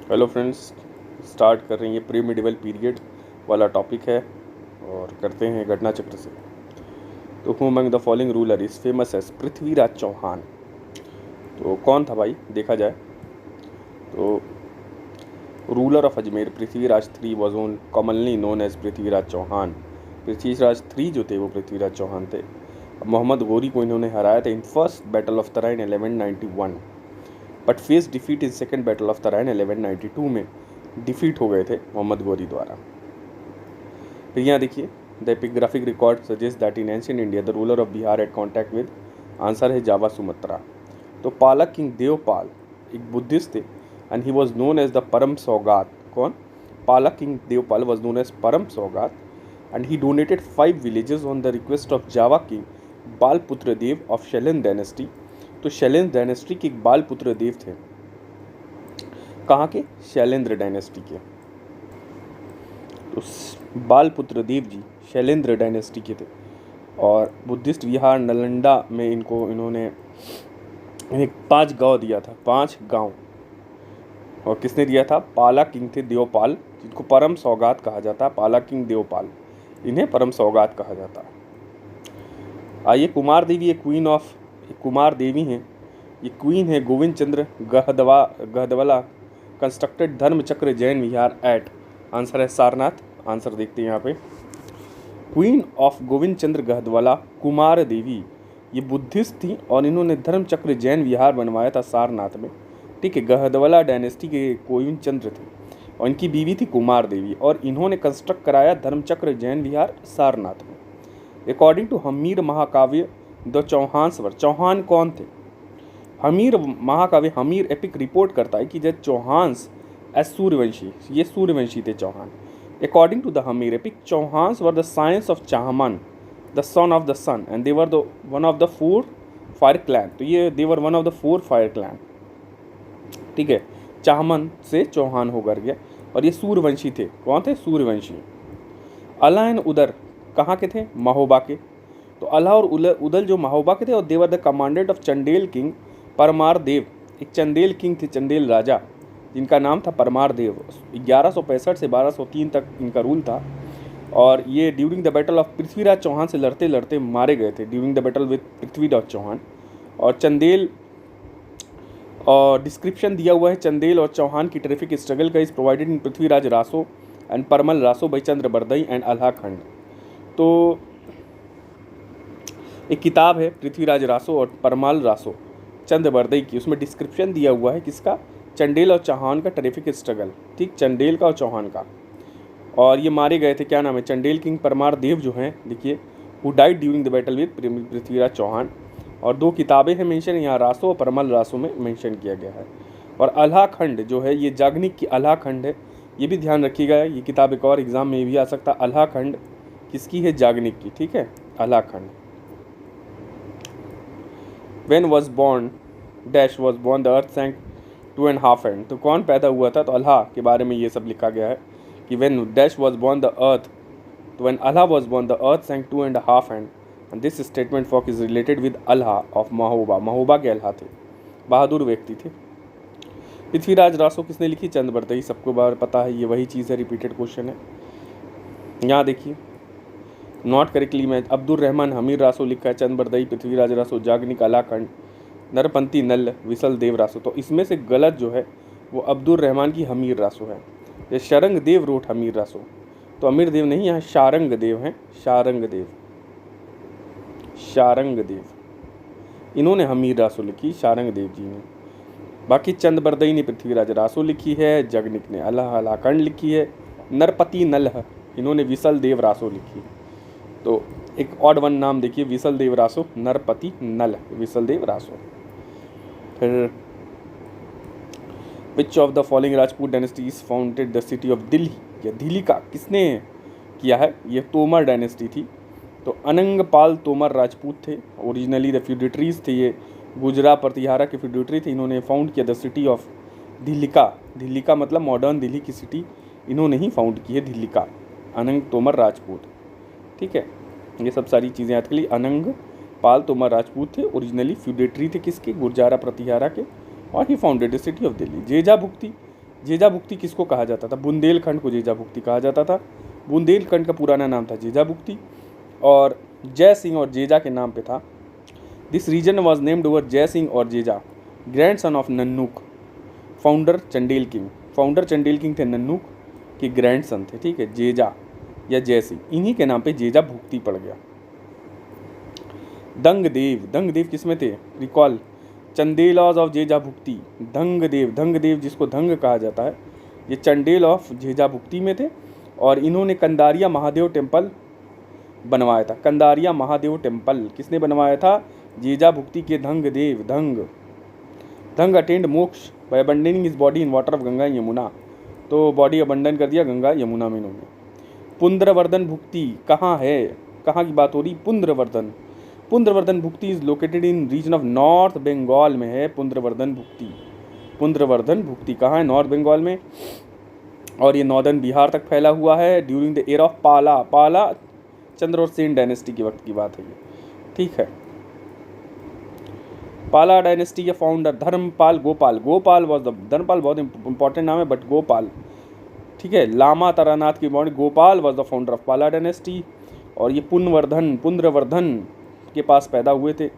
Hello friends, start कर रही है प्री मिडिवल पीरियड वाला टॉपिक है और करते हैं घटना चक्र से। तो who among the following ruler is famous as Prithviraj Chauhan. तो कौन था भाई, देखा जाए तो ruler of Ajmer Prithviraj III was own commonly known as Prithviraj Chauhan. Prithviraj III जो थे वो पृथ्वीराज चौहान थे। मोहम्मद गोरी को इन्होंने हराया था in first battle of Tarain 1191, but face defeat in second battle of Tarain 1192 में डिफीट हो गए थे मोहम्मद गोरी द्वारा। फिर यहाँ देखिए, the epigraphic record suggest that in ancient India the ruler of Bihar eight contact with, answer है जावा सुमत्रा। तो पालक किंग देवपाल एक बुद्धिस्ट थे and he was known as the Param Saugat. कौन? Pala king Devpal was known as Param Saugat and he donated 5 villages on the request of Java king Balaputra Deva of Shailendra dynasty. तो Shailendra dynasty के एक बालपुत्र देव थे। कहाँ के? शैलेंद्र डायनेस्टी के। तो बालपुत्र देव जी शैलेंद्र डायनेस्टी के थे और बुद्धिस्ट विहार नालंदा में इन्होंने 5 गांव दिया था, 5 गांव। और किसने दिया था? पाला किंग थे देवपाल, जिनको परम सौगात कहा जाता है। पाला किंग देवपाल, इन्हें परम सौगात कहा जाता है। आइए, कुमार देवी एक क्वीन ऑफ, कुमार देवी हैं, ये क्वीन है गोविंद चंद्र गहदवाला कंस्ट्रक्टेड धर्म चक्र जैन विहार एट, आंसर है सारनाथ। आंसर देखते हैं यहाँ पे, क्वीन ऑफ गोविंद चंद्र गहदवाला कुमार देवी ये बुद्धिस्ट थी और इन्होंने धर्म चक्र जैन विहार बनवाया था सारनाथ में। ठीक है, गहदवाला डायनेस्टी के गोविंद चंद्र थे और इनकी बीवी थी कुमार देवी और इन्होंने कंस्ट्रक्ट कराया धर्म चक्र जैन विहार सारनाथ में। अकॉर्डिंग टू हमीर महाकाव्य द चौहानस्वर, चौहान कौन थे? हमीर महाकाव्य, हमीर एपिक रिपोर्ट करता है कि जब चौहान्स एज सूर्यवंशी, ये सूर्यवंशी थे Chauhan. According to the Hammir epic, Chauhans were the scions of Chahaman the son of the sun and they were the one of the 4 fire clan. तो ये they were one of the 4 fire clan. ठीक है, चाहमन से चौहान होकर गया और ये सूर्यवंशी थे। कौन थे? सूर्यवंशी। अला एंड उदर कहाँ के थे? महोबा के। तो अला और उदल जो महोबा के थे और they were the commandant of Chandel king Paramar Dev. एक चंदेल किंग थे, चंदेल राजा, जिनका नाम था परमार देव। 1165 से 1203 तक इनका रूल था और ये during the battle of Prithviraj Chauhan से लड़ते लड़ते मारे गए थे, during the battle with Prithviraj Chauhan. और चंदेल और डिस्क्रिप्शन दिया हुआ है चंदेल और चौहान की टेरिफिक स्ट्रगल का, is provided in Prithviraj Raso and परमल रासो बाई चंद्र बरदई एंड अल्हा खंड। तो एक किताब है पृथ्वीराज रासो और परमाल रासो चंद्र बरदई की, उसमें डिस्क्रिप्शन दिया हुआ है किसका? चंडेल और चौहान का टेरिफिक स्ट्रगल। ठीक, चंडेल का और चौहान का। और ये मारे गए थे, क्या नाम है? चंडेल किंग परमार देव जो हैं, देखिए, who died during the battle with Prithviraj Chauhan. और 2 किताबें हैं मेंशन यहाँ, रासो और परमल रासो में मेंशन किया गया है। और अल्हा खंड जो है, ये जागनिक की अल्हा खंड है, ये भी ध्यान रखिएगा। ये किताब एक और एग्जाम में भी आ सकता है। अल्हा खंड किसकी है? जागनिक की। ठीक है, अल्हा खंड। When was born dash was born the earth sank 2.5 hand। तो कौन पैदा हुआ था? तो अल्लाह के बारे में ये सब लिखा गया है कि when dash was born the earth, तो when Allah was born the earth sank 2.5 hand and this statement folk is related with Allah of Mahoba. Mahoba के अल्लाह थे, बहादुर व्यक्ति थे। पृथ्वीराज रासो किसने लिखी? चंद्र बरदई, सबको बार पता है, ये वही चीज़ है, रिपीटेड क्वेश्चन है। यहाँ देखिए, not correctly match, Abdul Rahman Hammir Raso लिखा है, चंद्र बरदई, पृथ्वीराज रासो, जागनिक अलाखंड, नरपंथी नल, विसल देव रासो। तो इसमें से गलत जो है वो अब्दुल रहमान की हमीर रासो है। ये शरंग देव रोट हमीर रासो, तो अमीर देव नहीं, यहाँ शारंग देव हैं, शारंग देव, शारंग देव, इन्होंने हमीर रासो लिखी, शारंग देव जी ने। बाकी चंद्र बरदई ने पृथ्वीराज रासो लिखी है, जगनिक ने अलाखंड लिखी है, नरपति नल इन्होंने विसल देव रासो लिखी। तो एक ऑड वन नाम देखिए, विसल देव रासो, नरपति नल, विसल देव रासो। फिर विच of the following Rajput dynasty is founded the city of Delhi, या दिल्ली का किसने किया है? ये तोमर डायनेस्टी थी। तो अनंगपाल तोमर राजपूत थे, ओरिजिनली द फ्यूडिटरीज थे, ये गुजरा प्रतिहारा के फ्यूडिटरी थे। इन्होंने फाउंड किया द सिटी ऑफ दिल्ली का, दिल्ली का मतलब मॉडर्न दिल्ली की सिटी इन्होंने ही फाउंड की है, दिल्ली का, अनंग तोमर राजपूत। ठीक है, ये सब सारी चीज़ें याद कर ली। अनंग पाल तोमर राजपूत थे, ओरिजिनली फ्यूडेटरी थे किसके? गुर्जारा प्रतिहारा के, और he founded the city of Delhi. Jeja Bhukti Jeja Bhukti किसको कहा जाता था? बुंदेलखंड को जेजा भुक्ति कहा जाता था। बुंदेलखंड का पुराना नाम था जेजा भुक्ति और जय सिंह और जेजा के नाम पे था। This region was named over Jay Singh और Jeja, grandson of Nannuk, founder Chandel king. Founder Chandel king थे नन्नूक के ग्रैंड सन थे, ठीक है, जेजा या जय सिंह, इन्हीं के नाम पे जेजा भुक्ति पड़ गया। दंगदेव, दंगदेव किसमें थे? Recall Chandelas of Jeja Bhukti. दंगदेव, दंगदेव जिसको धंग कहा जाता है, ये चंडेल ऑफ जेजा भुक्ति में थे और इन्होंने कंदारिया महादेव टेम्पल बनवाया था। कंदारिया महादेव टेम्पल किसने बनवाया था? जेजा भुक्ति के Dhangdev. Dhang attained moksha by abandoning his body in water of Ganga Yamuna, तो बॉडी अबंडन कर दिया गंगा यमुना में इन्होंने। पुंद्रवर्धन भुक्ति कहाँ है? कहाँ की बात हो रही? Pundravardhan. Pundravardhan Bhukti is located in region of north Bengal में है। पुंद्रवर्धन भुक्ति, पुंद्रवर्धन भुक्ति कहाँ है? नॉर्थ बंगाल में, और ये नॉर्दर्न बिहार तक फैला हुआ है ड्यूरिंग द एरा ऑफ पाला। पाला चंद्र और सेन डायनेस्टी के वक्त की बात है ये, ठीक है। पाला डायनेस्टी के founder Dharmapal Gopal. Gopal was the, Dharmapal बहुत इंपॉर्टेंट नाम है बट गोपाल, ठीक है। लामा तारानाथ की बॉन्ड, Gopal was the founder of Pala dynasty और ये पुंद्रवर्धन के पास पैदा हुए थे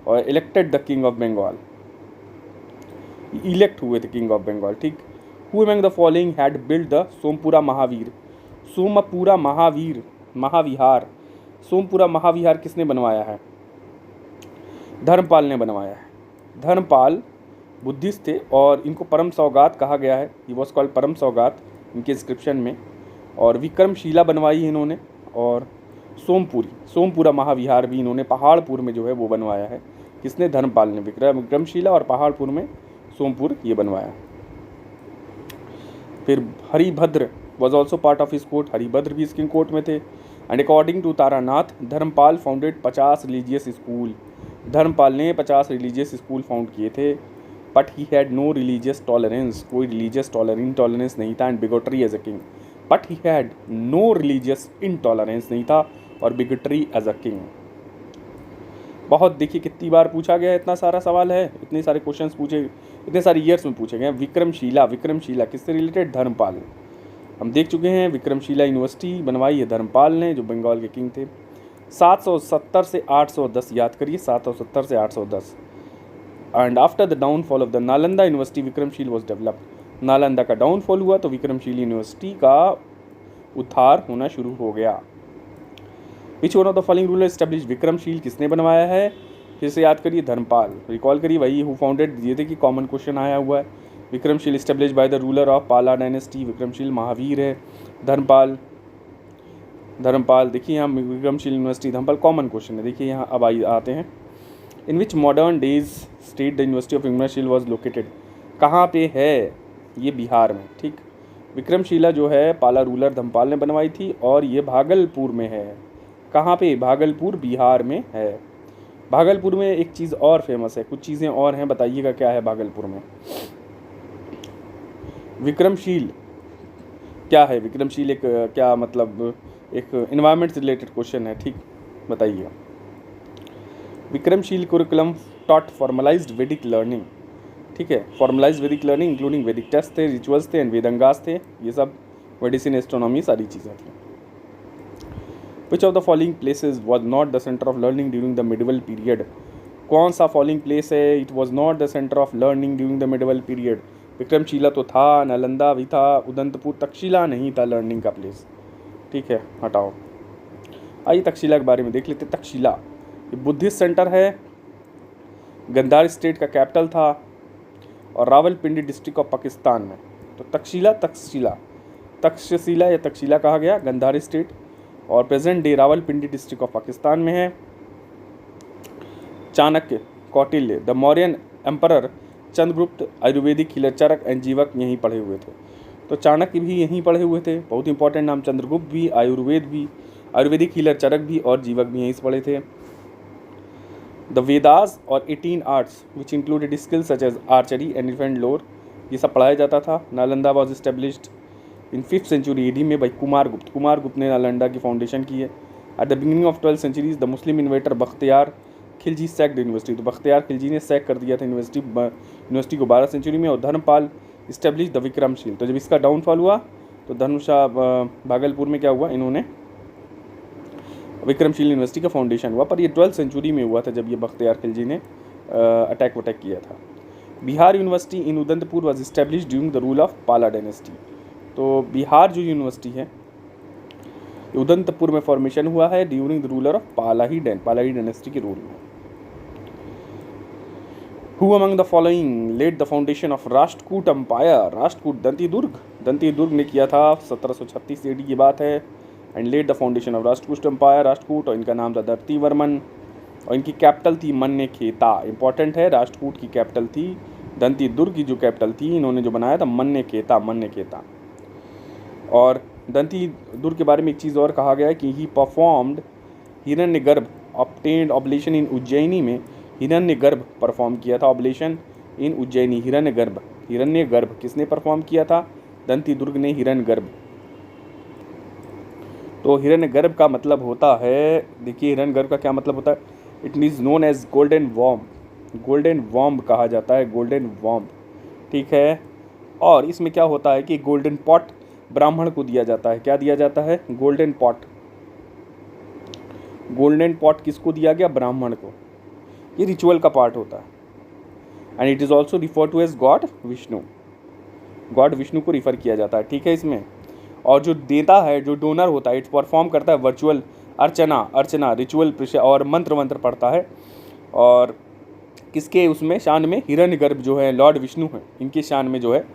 और elected the king of Bengal, elect हुए थे किंग ऑफ बंगाल, ठीक। Who among the following had build the Sompura Mahavir? Sompura Mahavir Mahavihar, Sompura Mahavihar किसने बनवाया है? धर्मपाल ने बनवाया है। धर्मपाल बुद्धिस्ट थे और इनको परम सौगात कहा गया है। ही वॉज कॉल्ड परम सौगात इनके इंस्क्रिप्शन में। और विक्रमशिला बनवाई है इन्होंने और सोमपुरा महाविहार भी इन्होंने पहाड़पुर में जो है वो बनवाया है। किसने? धर्मपाल ने। विक्रमशिला और पहाड़पुर में सोमपुर ये बनवाया। फिर Haribhadra was also part of his court, Haribhadra भी इसके कोर्ट में थे। And according to Taranath, Dharmapal founded 50 religious school. Dharmapal ने 50 रिलीजियस स्कूल फाउंड किए थे। But he had no religious tolerance, कोई रिलीजियस इंटॉलरेंस नहीं था, and bigotry as a king. But he had no religious intolerance नहीं था और बिगोटरी एज अ किंग। बहुत देखिए कितनी बार पूछा गया, इतना सारा सवाल है, इतने सारे क्वेश्चंस पूछे, इतने सारे ईयर्स में पूछे गए। विक्रमशिला, विक्रमशिला किससे रिलेटेड? धर्मपाल। हम देख चुके हैं विक्रमशिला यूनिवर्सिटी बनवाई है धर्मपाल ने, जो बंगाल के किंग थे। 770 से 810 याद करिए, 770 से 810। And after the downfall of the Nalanda university Vikramshila was developed. Nalanda का डाउनफॉल हुआ तो विक्रमशील यूनिवर्सिटी का उद्धार होना शुरू हो गया। Which one of the following ruler establish Vikramshila किसने बनवाया है? फिर से याद करिए, धर्मपाल। रिकॉल करिए, वही हु फाउंडेड, ये थे कि कॉमन क्वेश्चन आया हुआ है। Vikramshila establish by the ruler of Pala dynasty, Vikramshila Mahavir है। धर्मपाल, धर्मपाल देखिए यहाँ Vikramshila university Dharmapal, common question है। देखिए यहाँ अब आते हैं। In which modern days state the university of Vikramshila was located? कहाँ पे है? ये बिहार में, ठीक। विक्रमशिला जो है पाला रूलर धर्मपाल ने बनवाई थी और ये भागलपुर में है। कहाँ पे? भागलपुर, बिहार में है। भागलपुर में एक चीज़ और फेमस है, कुछ चीज़ें और हैं, बताइएगा क्या है भागलपुर में। विक्रमशील क्या है? विक्रमशील एक क्या मतलब, एक इन्वायरमेंट से रिलेटेड क्वेश्चन है, ठीक, बताइए। विक्रमशील कुरिकुलम टॉट फॉर्मलाइज्ड वैदिक लर्निंग, ठीक है। फॉर्मलाइज्ड वैदिक लर्निंग इंक्लूडिंग वैदिक टेस्ट थे, रिचुअल्स थे एंड वेदंगास थे, ये सब मेडिसिन, एस्ट्रोनॉमी, सारी चीज़ें थी। विच of the following places was not the centre of learning during the medieval period? कौन सा फॉलोइंग प्लेस है? It was not the centre of learning during the medieval period. Vikramshila तो था, नालंदा भी था, उदंतपुर, तक्षशिला नहीं था लर्निंग का प्लेस, ठीक है, हटाओ। आइए तक्षशिला के बारे में देख लेते। तक्षशिला ये बुद्धिस्ट सेंटर है, गंधार स्टेट का कैपिटल था और रावलपिंडी डिस्ट्रिक्ट ऑफ पाकिस्तान में। तो तक्षशिला या तक्षशिला कहा गया, गंधार स्टेट, और present day Rawalpindi district of Pakistan में है। Chanakya, Kautilya, the Mauryan emperor, Chandragupta, Ayurvedic healer Charaka and Jivaka यहीं पढ़े हुए थे। तो चाणक्य भी यहीं पढ़े हुए थे, बहुत इंपॉर्टेंट नाम। चंद्रगुप्त भी, आयुर्वेद भी, आयुर्वेदिक हीलर चरक भी और जीवक भी यहीं से पढ़े थे। द वेदास और 18 arts which included skills such as archery and elephant lore, ये सब पढ़ाया जाता था। Nalanda was established in 5th century AD में बाई कुमारगुप्त ने नालंदा की फाउंडेशन की है। At the beginning of 12th centuries the Muslim invader Bakhtiyar Khilji sacked university, तो बख्तियार खिलजी ने सैक कर दिया था यूनिवर्सिटी को 12th सेंचुरी में। और धर्मपाल इस्टेब्लिश द विक्रमशील। तो जब इसका डाउनफॉल हुआ तो धर्मशाला भागलपुर में क्या हुआ, इन्होंने विक्रमशील यूनिवर्सिटी का फाउंडेशन हुआ। पर ये 12th सेंचुरी में हुआ था जब ये बख्तियार खिलजी ने अटैक वटैक किया था। Bihar university in Udantpur was establish during the rule of Pala dynasty. तो बिहार जो यूनिवर्सिटी है उदंतपुर में फॉर्मेशन हुआ है ड्यूरिंग द रूलर ऑफ पालाही डायनेस्टी के रूल में। Who among the following laid the foundation of Rashtrakuta empire? Rashtrakuta Danti Durg ने किया था, 1736 AD की बात है। And laid the foundation of Rashtrakuta empire, Rashtrakuta, और इनका नाम था दर्ती वर्मन और इनकी कैपिटल थी मन्नेखेता। इंपॉर्टेंट है, राष्ट्रकूट की कैपिटल थी, दंती दुर्ग की जो कैपिटल थी इन्होंने जो बनाया था मन्नेखेता। और दंती दुर्ग के बारे में एक चीज़ और कहा गया है कि he performed Hiranyagarbha obtained oblation in Ujjaini में हिरण्यगर्भ परफॉर्म किया था, ऑब्लेशन इन उज्जैनी। हिरण्यगर्भ किसने परफॉर्म किया था? दंती दुर्ग ने हिरण्यगर्भ। तो हिरण्यगर्भ का मतलब होता है, देखिए हिरण्यगर्भ का क्या मतलब होता है, it is known as golden womb कहा जाता है, गोल्डन वॉम्ब, ठीक है। और इसमें क्या होता है कि गोल्डन पॉट ब्राह्मण को दिया जाता है। क्या दिया जाता है? गोल्डन पॉट किसको दिया गया? ब्राह्मण को। ये रिचुअल का पार्ट होता है। And it is also refer to as god Vishnu को रिफर किया जाता है, ठीक है इसमें। और जो देता है, जो डोनर होता है, इट परफॉर्म करता है वर्चुअल अर्चना रिचुअल और मंत्र पढ़ता है। और किसके उसमें शान में? हिरण्यगर्भ जो है लॉर्ड विष्णु है, इनके शान में जो है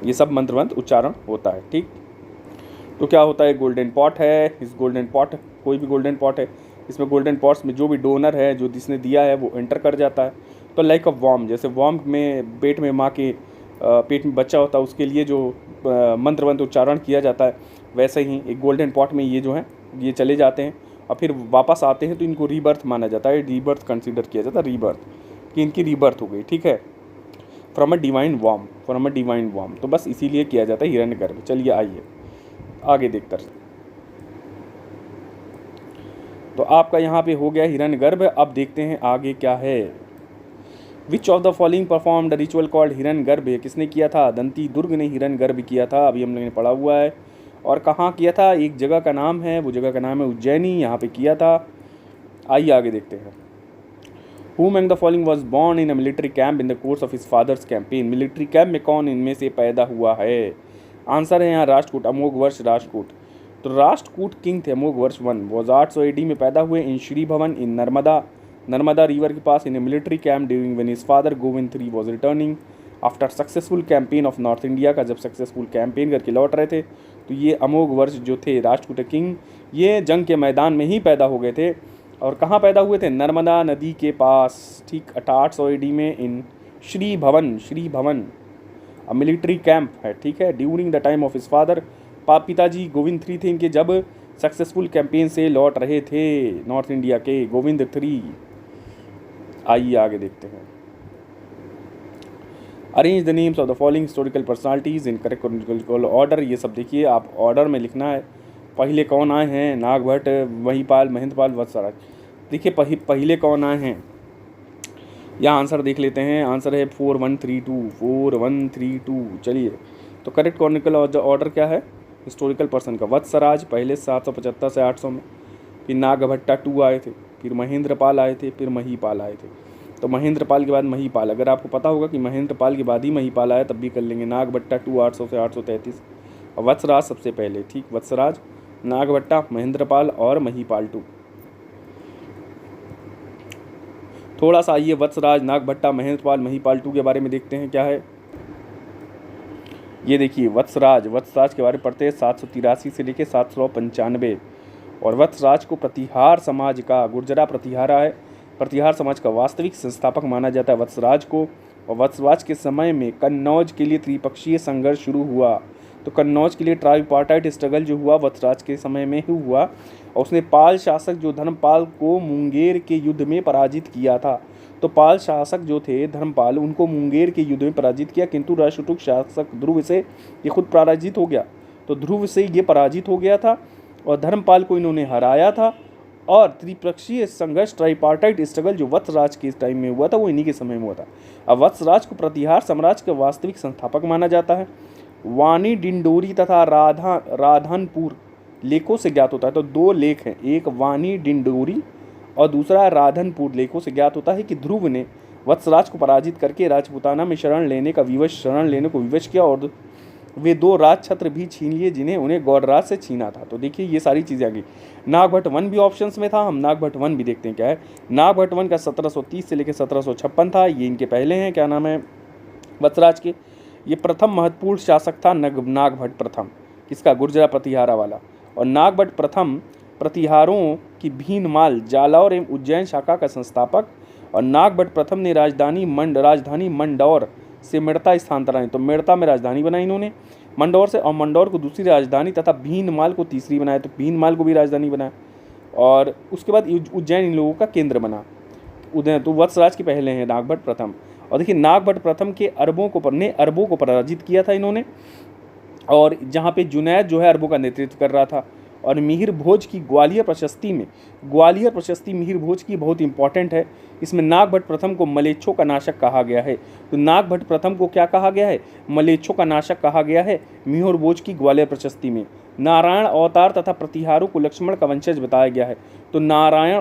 ये सब मंत्र उच्चारण होता है, ठीक। तो क्या होता है? गोल्डन पॉट है। इस गोल्डन पॉट, कोई भी गोल्डन पॉट है, इसमें गोल्डन पॉट्स में जो भी डोनर है, जो जिसने दिया है, वो एंटर कर जाता है। तो लाइक अ वॉर्म, जैसे वॉर्म में पेट में माँ के पेट में बच्चा होता है, उसके लिए जो मंत्र उच्चारण किया जाता है, वैसे ही एक गोल्डन पॉट में ये जो है ये चले जाते हैं और फिर वापस आते हैं, तो इनको रीबर्थ माना जाता है, रीबर्थ कंसिडर किया जाता है, रीबर्थ, कि इनकी रीबर्थ हो गई, ठीक है, फ्रॉम अ डिवाइन वॉर्म। तो बस इसीलिए किया जाता है हिरण्यगर्भ। चलिए आइए आगे देखते हैं। तो आपका यहाँ पे हो गया हिरण्यगर्भ। अब देखते हैं आगे क्या है। Which of the following perform the ritual called Hiranyagarbha? किसने किया था? दंती दुर्ग ने हिरण्यगर्भ किया था, अभी हम लोगों ने पढ़ा हुआ है। और कहाँ किया था? एक जगह का नाम है, वो जगह का नाम है उज्जैनी, यहाँ पे किया था। आइए आगे देखते हैं। Who among the following was born in a military camp in the course of his father's campaign? Military camp में कौन इनमें से पैदा हुआ है? आंसर है यहाँ राष्ट्रकूट, अमोघ वर्ष राष्ट्रकूट। तो राष्ट्रकूट किंग थे अमोघ वर्ष 1 वॉज 800 AD में पैदा हुए इन श्री भवन इन नर्मदा रिवर के पास in a military camp during when his father Govind III was returning after successful campaign of north India का जब सक्सेसफुल कैंपेन करके लौट रहे थे, तो ये अमोघ वर्ष जो थे राष्ट्रकूट किंग, ये जंग के मैदान में ही पैदा हो गए थे। और कहाँ पैदा हुए थे? नर्मदा नदी के पास, ठीक, 800 AD में इन श्री भवन अ मिलिट्री कैंप है, ठीक है, during the time of his father. पिताजी गोविंद III थे इनके, जब सक्सेसफुल कैंपेन से लौट रहे थे नॉर्थ इंडिया के, गोविंद III। आइए आगे देखते हैं। Arrange the names of the following historical personalities in correct chronological order. ये सब देखिए आप ऑर्डर में लिखना है। पहले कौन आए हैं? नागभट्ट, महिपाल, महेंद्रपाल, वत्सराज। देखिए पहले कौन आए हैं, यहाँ आंसर देख लेते हैं। आंसर है 4132। चलिए, तो करेक्ट क्रोनिकल ऑर्डर क्या है हिस्टोरिकल पर्सन का? वत्सराज पहले 775 से 800 में, फिर नागभट्टा 2 आए थे, फिर महेंद्रपाल आए थे, फिर महिपाल आए थे। तो महेंद्रपाल के बाद महिपाल, अगर आपको पता होगा कि महेंद्रपाल के बाद ही महिपाल आया तब भी कर लेंगे। नागभट्टा 2 800 से 833 और वत्सराज सबसे पहले, ठीक, वत्सराज, नागभट्टा, महेंद्रपाल और महिपाल 2। थोड़ा सा आइए वत्सराज, नागभट्टा, महेंद्रपाल, महिपाल 2 के बारे में देखते हैं क्या है। ये देखिए वत्सराज के बारे में पढ़ते हैं 783 से लेकर 795। और वत्सराज को प्रतिहार समाज का, गुर्जरा प्रतिहारा है, प्रतिहार समाज का वास्तविक संस्थापक माना जाता है वत्सराज को। और वत्सराज के समय में कन्नौज के लिए त्रिपक्षीय संघर्ष शुरू हुआ। तो कन्नौज के लिए ट्राइपार्टाइट स्ट्रगल जो हुआ वत्सराज के समय में ही हुआ। और उसने पाल शासक जो धर्मपाल को मुंगेर के युद्ध में पराजित किया था। तो पाल शासक जो थे धर्मपाल, उनको मुंगेर के युद्ध में पराजित किया, किंतु राष्ट्रकूट शासक ध्रुव से ये खुद पराजित हो गया। तो ध्रुव से ये पराजित हो गया था और धर्मपाल को इन्होंने हराया था और त्रिपक्षीय संघर्ष ट्राइपार्टाइट स्ट्रगल जो वत्सराज के टाइम में हुआ था वो इन्हीं के समय में हुआ था। अब वत्सराज को प्रतिहार साम्राज्य के वास्तविक संस्थापक माना जाता है। वाणी डिंडोरी तथा राधनपुर लेखों से ज्ञात होता है। तो दो लेख हैं, एक वाणी डिंडोरी और दूसरा राधनपुर लेखों से ज्ञात होता है कि ध्रुव ने वत्सराज को पराजित करके राजपूताना में शरण लेने को विवश किया और वे 2 राज छत्र भी छीन लिए जिन्हें उन्हें गौड़राज से छीना था। तो देखिए ये सारी चीज़ें आ गई। नागभट्ट वन भी ऑप्शंस में था, हम नागभट्ट वन भी देखते हैं क्या है। नागभट्ट वन का 1730 से लेकर 1756 था, ये इनके पहले हैं, क्या नाम है, वत्सराज के। ये प्रथम महत्वपूर्ण शासक था नागभट्ट प्रथम, किसका, गुर्जरा प्रतिहारा वाला। और नागभट्ट प्रथम प्रतिहारों की भीनमाल, जालौर एवं उज्जैन शाखा का संस्थापक। और नागभट्ट प्रथम ने राजधानी मंडौर से मेड़ता स्थानांतरण, तो मेड़ता में राजधानी बनाई इन्होंने मंडौर से, और मंडौर को दूसरी राजधानी तथा भीनमाल को तीसरी बनाया, तो भीनमाल को भी राजधानी बनाया। और उसके बाद उज्जैन इन लोगों का केंद्र बना। उदय तो वत्सराज के पहले हैं नागभट्ट प्रथम। और देखिए नागभट्ट प्रथम के अरबों को पराजित किया था इन्होंने, और जहाँ पे जुनैद जो है अरबों का नेतृत्व कर रहा था। और मिहिर भोज की ग्वालियर प्रशस्ति मिहिर भोज की बहुत इंपॉर्टेंट है। इसमें नागभट्ट प्रथम को मलेच्छों का नाशक कहा गया है। तो नागभट्ट प्रथम को क्या कहा गया है, मलेच्छों का नाशक कहा गया है मिहिर भोज की ग्वालियर प्रशस्ति में। नारायण अवतार तथा प्रतिहारों को लक्ष्मण का वंशज बताया गया है। तो नारायण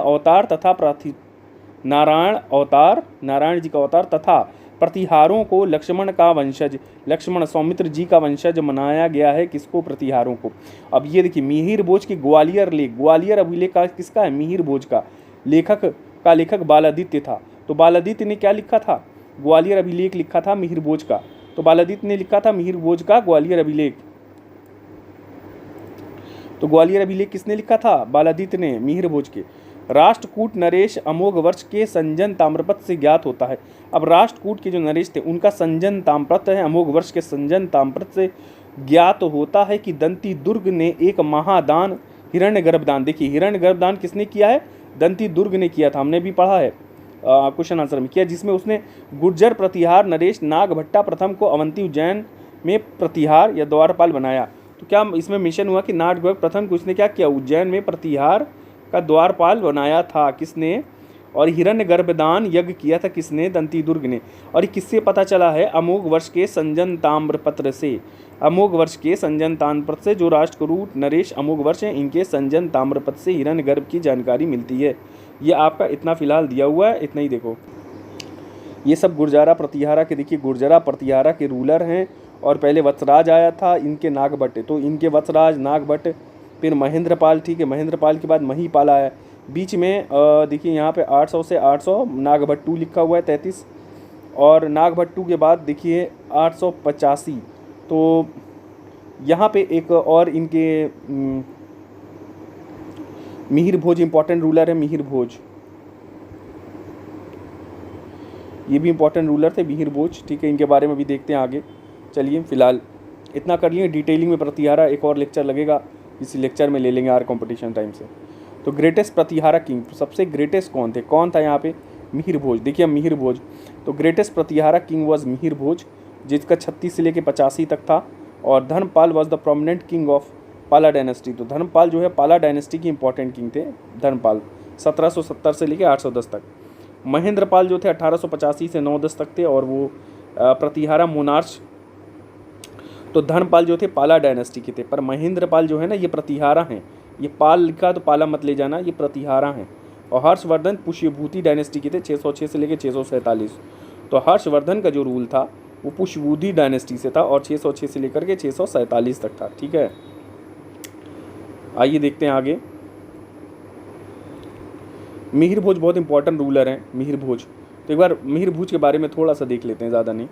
जी का अवतार तथा प्रतिहारों को लक्ष्मण का वंशज, लक्ष्मण सौमित्र जी का वंशज मनाया गया है। किसको, प्रतिहारों को। अब ये देखिए मिहिर भोज की ग्वालियर अभिलेख का किसका है, मिहिर भोज का। लेखक बालादित्य था। तो बालादित्य ने क्या लिखा था, ग्वालियर अभिलेख लिखा था मिहिर भोज का। तो बालादित्य ने लिखा था मिहिर भोज का ग्वालियर अभिलेख। तो ग्वालियर अभिलेख किसने लिखा था, बालादित्य ने, मिहिर भोज के। राष्ट्रकूट नरेश अमोघ वर्ष के संजन ताम्रपत्र से ज्ञात होता है। अब राष्ट्रकूट के जो नरेश थे उनका संजन ताम्रपत्र है, अमोघ वर्ष के संजन ताम्रपत्र से ज्ञात होता है कि दंती दुर्ग ने एक महादान हिरण्य गर्भदान, देखिए हिरण्य गर्भदान किसने किया है, दंती दुर्ग ने किया था, हमने भी पढ़ा है क्वेश्चन आंसर में किया, जिसमें उसने गुर्जर प्रतिहार नरेश नागभट्टा प्रथम को अवंती उज्जैन में प्रतिहार या द्वारपाल बनाया। तो क्या इसमें मिशन हुआ कि नागभट्ट प्रथम को उसने क्या किया, उज्जैन में प्रतिहार का द्वारपाल बनाया था किसने, और हिरण्य गर्भदान यज्ञ किया था किसने, दंती दुर्ग ने। और ये किससे पता चला है, अमोघ वर्ष के संजन ताम्रपत्र से। अमोघ वर्ष के संजन ताम्रपत्र से, जो राष्ट्रकूट नरेश अमोघ वर्ष हैं इनके संजन ताम्रपत्र से हिरण्य गर्भ की जानकारी मिलती है। ये आपका इतना फिलहाल दिया हुआ है, इतना ही देखो। ये सब गुर्जरा प्रतिहारा के, देखिए गुर्जरा प्रतिहारा के रूलर हैं। और पहले वत्सराज आया था, इनके नागभट्ट, तो इनके वत्सराज नागभट्ट, फिर महेंद्रपाल, ठीक है, महेंद्रपाल के बाद महीपाल आया। बीच में देखिए यहाँ पे 800 से 800 नागभट्टू लिखा हुआ है 33, और नागभट्टू के बाद देखिए 885। तो यहाँ पे एक और इनके मिहिर भोज इंपॉर्टेंट रूलर है, मिहिर भोज, ये भी इंपॉर्टेंट रूलर थे मिहिर भोज, ठीक है, इनके बारे में भी देखते हैं आगे। चलिए फिलहाल इतना कर लिए, डिटेलिंग में प्रतिहारा एक और लेक्चर लगेगा, इसी लेक्चर में ले लेंगे आर कंपटीशन टाइम से। तो ग्रेटेस्ट प्रतिहारा किंग, सबसे ग्रेटेस्ट कौन था यहाँ पे, मिहिर भोज। देखिए मिहिर भोज, तो greatest Pratihara king was Mihir Bhoj, जिसका 36 से लेकर 85 तक था। और Dharmapal was the prominent king of Pala dynasty. तो धर्मपाल जो है पाला डायनेस्टी के इंपॉर्टेंट किंग थे धर्मपाल, 1770 से लेकर 810 तक। महेंद्रपाल जो थे 1885 से 910 तक थे, और वो प्रतिहारा मोनार्च। तो धर्मपाल जो थे पाला डायनेस्टी के थे, पर महेंद्रपाल जो है ना ये प्रतिहारा हैं, ये पाल लिखा तो पाला मत ले जाना, ये प्रतिहारा हैं। और हर्षवर्धन पुष्यभूति डायनेस्टी के थे, 606 से लेकर 647। तो हर्षवर्धन का जो रूल था वो पुष्यभूति डायनेस्टी से था, और 606 से लेकर के 647 तक था, ठीक है। आइए देखते हैं आगे। मिहिर भोज बहुत इंपॉर्टेंट रूलर हैं, मिहिर भोज। तो एक बार मिहिर भोज के बारे में थोड़ा सा देख लेते हैं, ज़्यादा नहीं।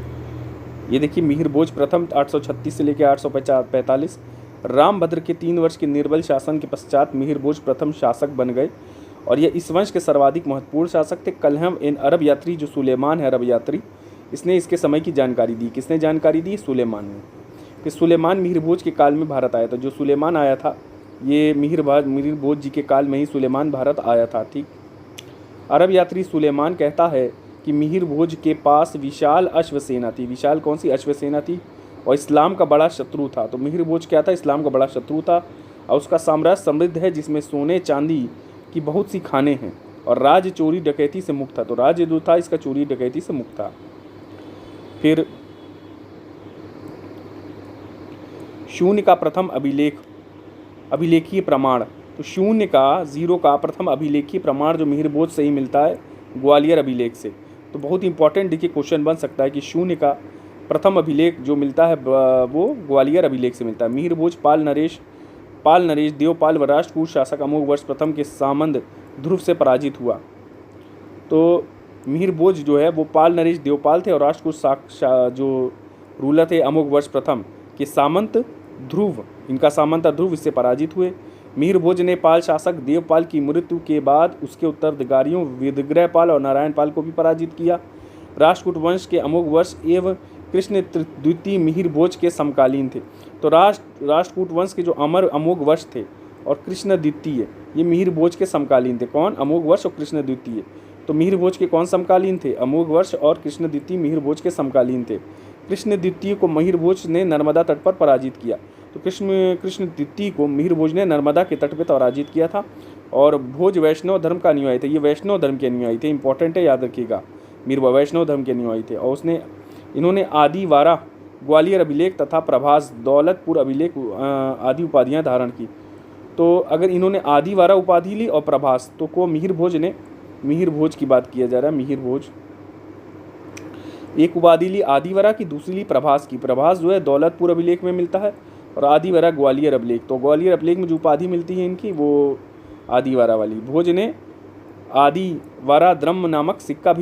ये देखिए मिहिर भोज प्रथम 836 से लेकर 845। रामभद्र के 3 वर्ष के निर्बल शासन के पश्चात मिहिर भोज प्रथम शासक बन गए, और ये इस वंश के सर्वाधिक महत्वपूर्ण शासक थे। कल हम इन अरब यात्री, जो सुलेमान है अरब यात्री, इसने इसके समय की जानकारी दी। किसने जानकारी दी, सुलेमान ने, कि सुलेमान मिहिर भोज के काल में भारत आया था। जो सुलेमान आया था ये मिहिर भोज जी के काल में ही सुलेमान भारत आया था, ठीक। अरब यात्री सुलेमान कहता है कि मिहिर भोज के पास विशाल अश्वसेना थी। विशाल कौन सी, अश्वसेना थी, और इस्लाम का बड़ा शत्रु था। तो मिहिर भोज क्या था, इस्लाम का बड़ा शत्रु था, और उसका साम्राज्य समृद्ध है, जिसमें सोने चांदी की बहुत सी खानें हैं और राज्य चोरी डकैती से मुक्त था। तो राज्य जो था इसका चोरी डकैती से मुक्त था। फिर शून्य का प्रथम अभिलेखीय प्रमाण, तो शून्य का, जीरो का प्रथम अभिलेखीय प्रमाण जो मिहिर भोज से ही मिलता है, ग्वालियर अभिलेख से। तो बहुत इंपॉर्टेंट देखिए क्वेश्चन बन सकता है कि शून्य का प्रथम अभिलेख जो मिलता है वो ग्वालियर अभिलेख से मिलता है। मिहिर भोज पाल नरेश देवपाल व राष्ट्रकूट शासक अमोघ वर्ष प्रथम के सामंत ध्रुव से पराजित हुआ। तो मिहिर भोज जो है वो पाल नरेश देवपाल थे और राष्ट्रकूट जो रूलर थे अमोघ वर्ष प्रथम के सामंत ध्रुव, इनका सामंत ध्रुव, इससे पराजित हुए। मिहिर भोज ने पाल शासक देवपाल की मृत्यु के बाद उसके उत्तराधिकारियों विदग्रहपाल और नारायणपाल को भी पराजित किया। राष्ट्रकूट वंश के अमोघ वर्ष एवं कृष्ण द्वितीय मिहिर भोज के समकालीन थे। तो राष्ट्रकूट वंश के जो अमोघ वर्ष थे और कृष्ण द्वितीय, ये मिहिर भोज के समकालीन थे। कौन? अमोघ वर्ष और कृष्ण द्वितीय। तो मिहिर भोज के कौन समकालीन थे? अमोघ वर्ष और कृष्ण द्वितीय मिहिर भोज के समकालीन थे। कृष्ण द्वितीय को मिहिर भोज ने नर्मदा तट पर पराजित किया। तो कृष्ण द्वितीय को मिहिर भोज ने नर्मदा के तट पर पराजित किया था। और भोज वैष्णव धर्म का अनुयायी थे, ये वैष्णव धर्म के अनुयायी थे, इंपॉर्टेंट है, याद रखिएगा। मिहिर वैष्णव धर्म के अनुयायी थे और इन्होंने आदिवारा ग्वालियर अभिलेख तथा प्रभास दौलतपुर अभिलेख आदि उपाधियां धारण की। तो अगर इन्होंने आदिवारा उपाधि ली और प्रभास, तो को मिहिर भोज की बात किया जा रहा है। मिहिर भोज एक उपाधि ली आदिवारा की, दूसरी ली प्रभास की। प्रभास जो है दौलतपुर अभिलेख में मिलता है और आदिवारा ग्वालियर अभिलेख। तो ग्वालियर अभिलेख में जो उपाधि मिलती है इनकी वो आदिवारा वाली। भोज ने आदिवारा द्रह्म नामक सिक्का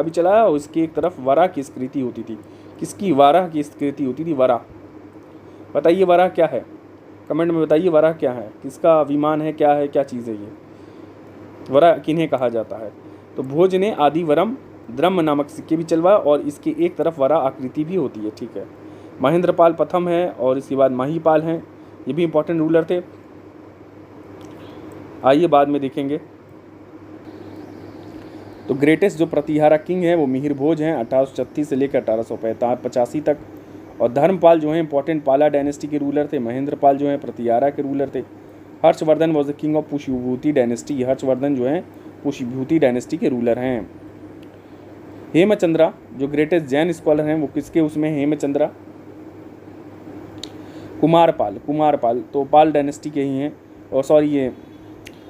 भी चलाया और इसकी एक तरफ वरा की स्कृति होती थी। किसकी? वारा की स्कृति होती थी, वरा। बताइए वरा क्या है, कमेंट में बताइए वरा क्या है, किसका विमान है, क्या चीज़ है ये, वरा किन्हें कहा जाता है? तो भोज ने आदिवरम द्रह्म नामक सिक्के भी चलवाया और इसकी एक तरफ वरा आकृति भी होती है। ठीक है। महेंद्रपाल प्रथम है और इसके बाद महिपाल हैं, ये भी इंपॉर्टेंट रूलर थे। आइए बाद में देखेंगे। तो ग्रेटेस्ट जो प्रतिहारा किंग है वो मिहिर भोज हैं, 1836 से लेकर 1885 तक। और धर्मपाल जो हैं इंपॉर्टेंट पाला डायनेस्टी के रूलर थे। महेंद्रपाल जो हैं प्रतिहारा के रूलर थे। Harshvardhan was the king of Pushyabhuti dynasty, Harshvardhan जो हैं पुष्यभूति डायनेस्टी के रूलर हैं। हेमचंद्रा जो ग्रेटेस्ट जैन स्कॉलर हैं वो किसके उसमें? हेमचंद्रा। कुमारपाल तो पाल डायनेस्टी के ही हैं। और सॉरी, ये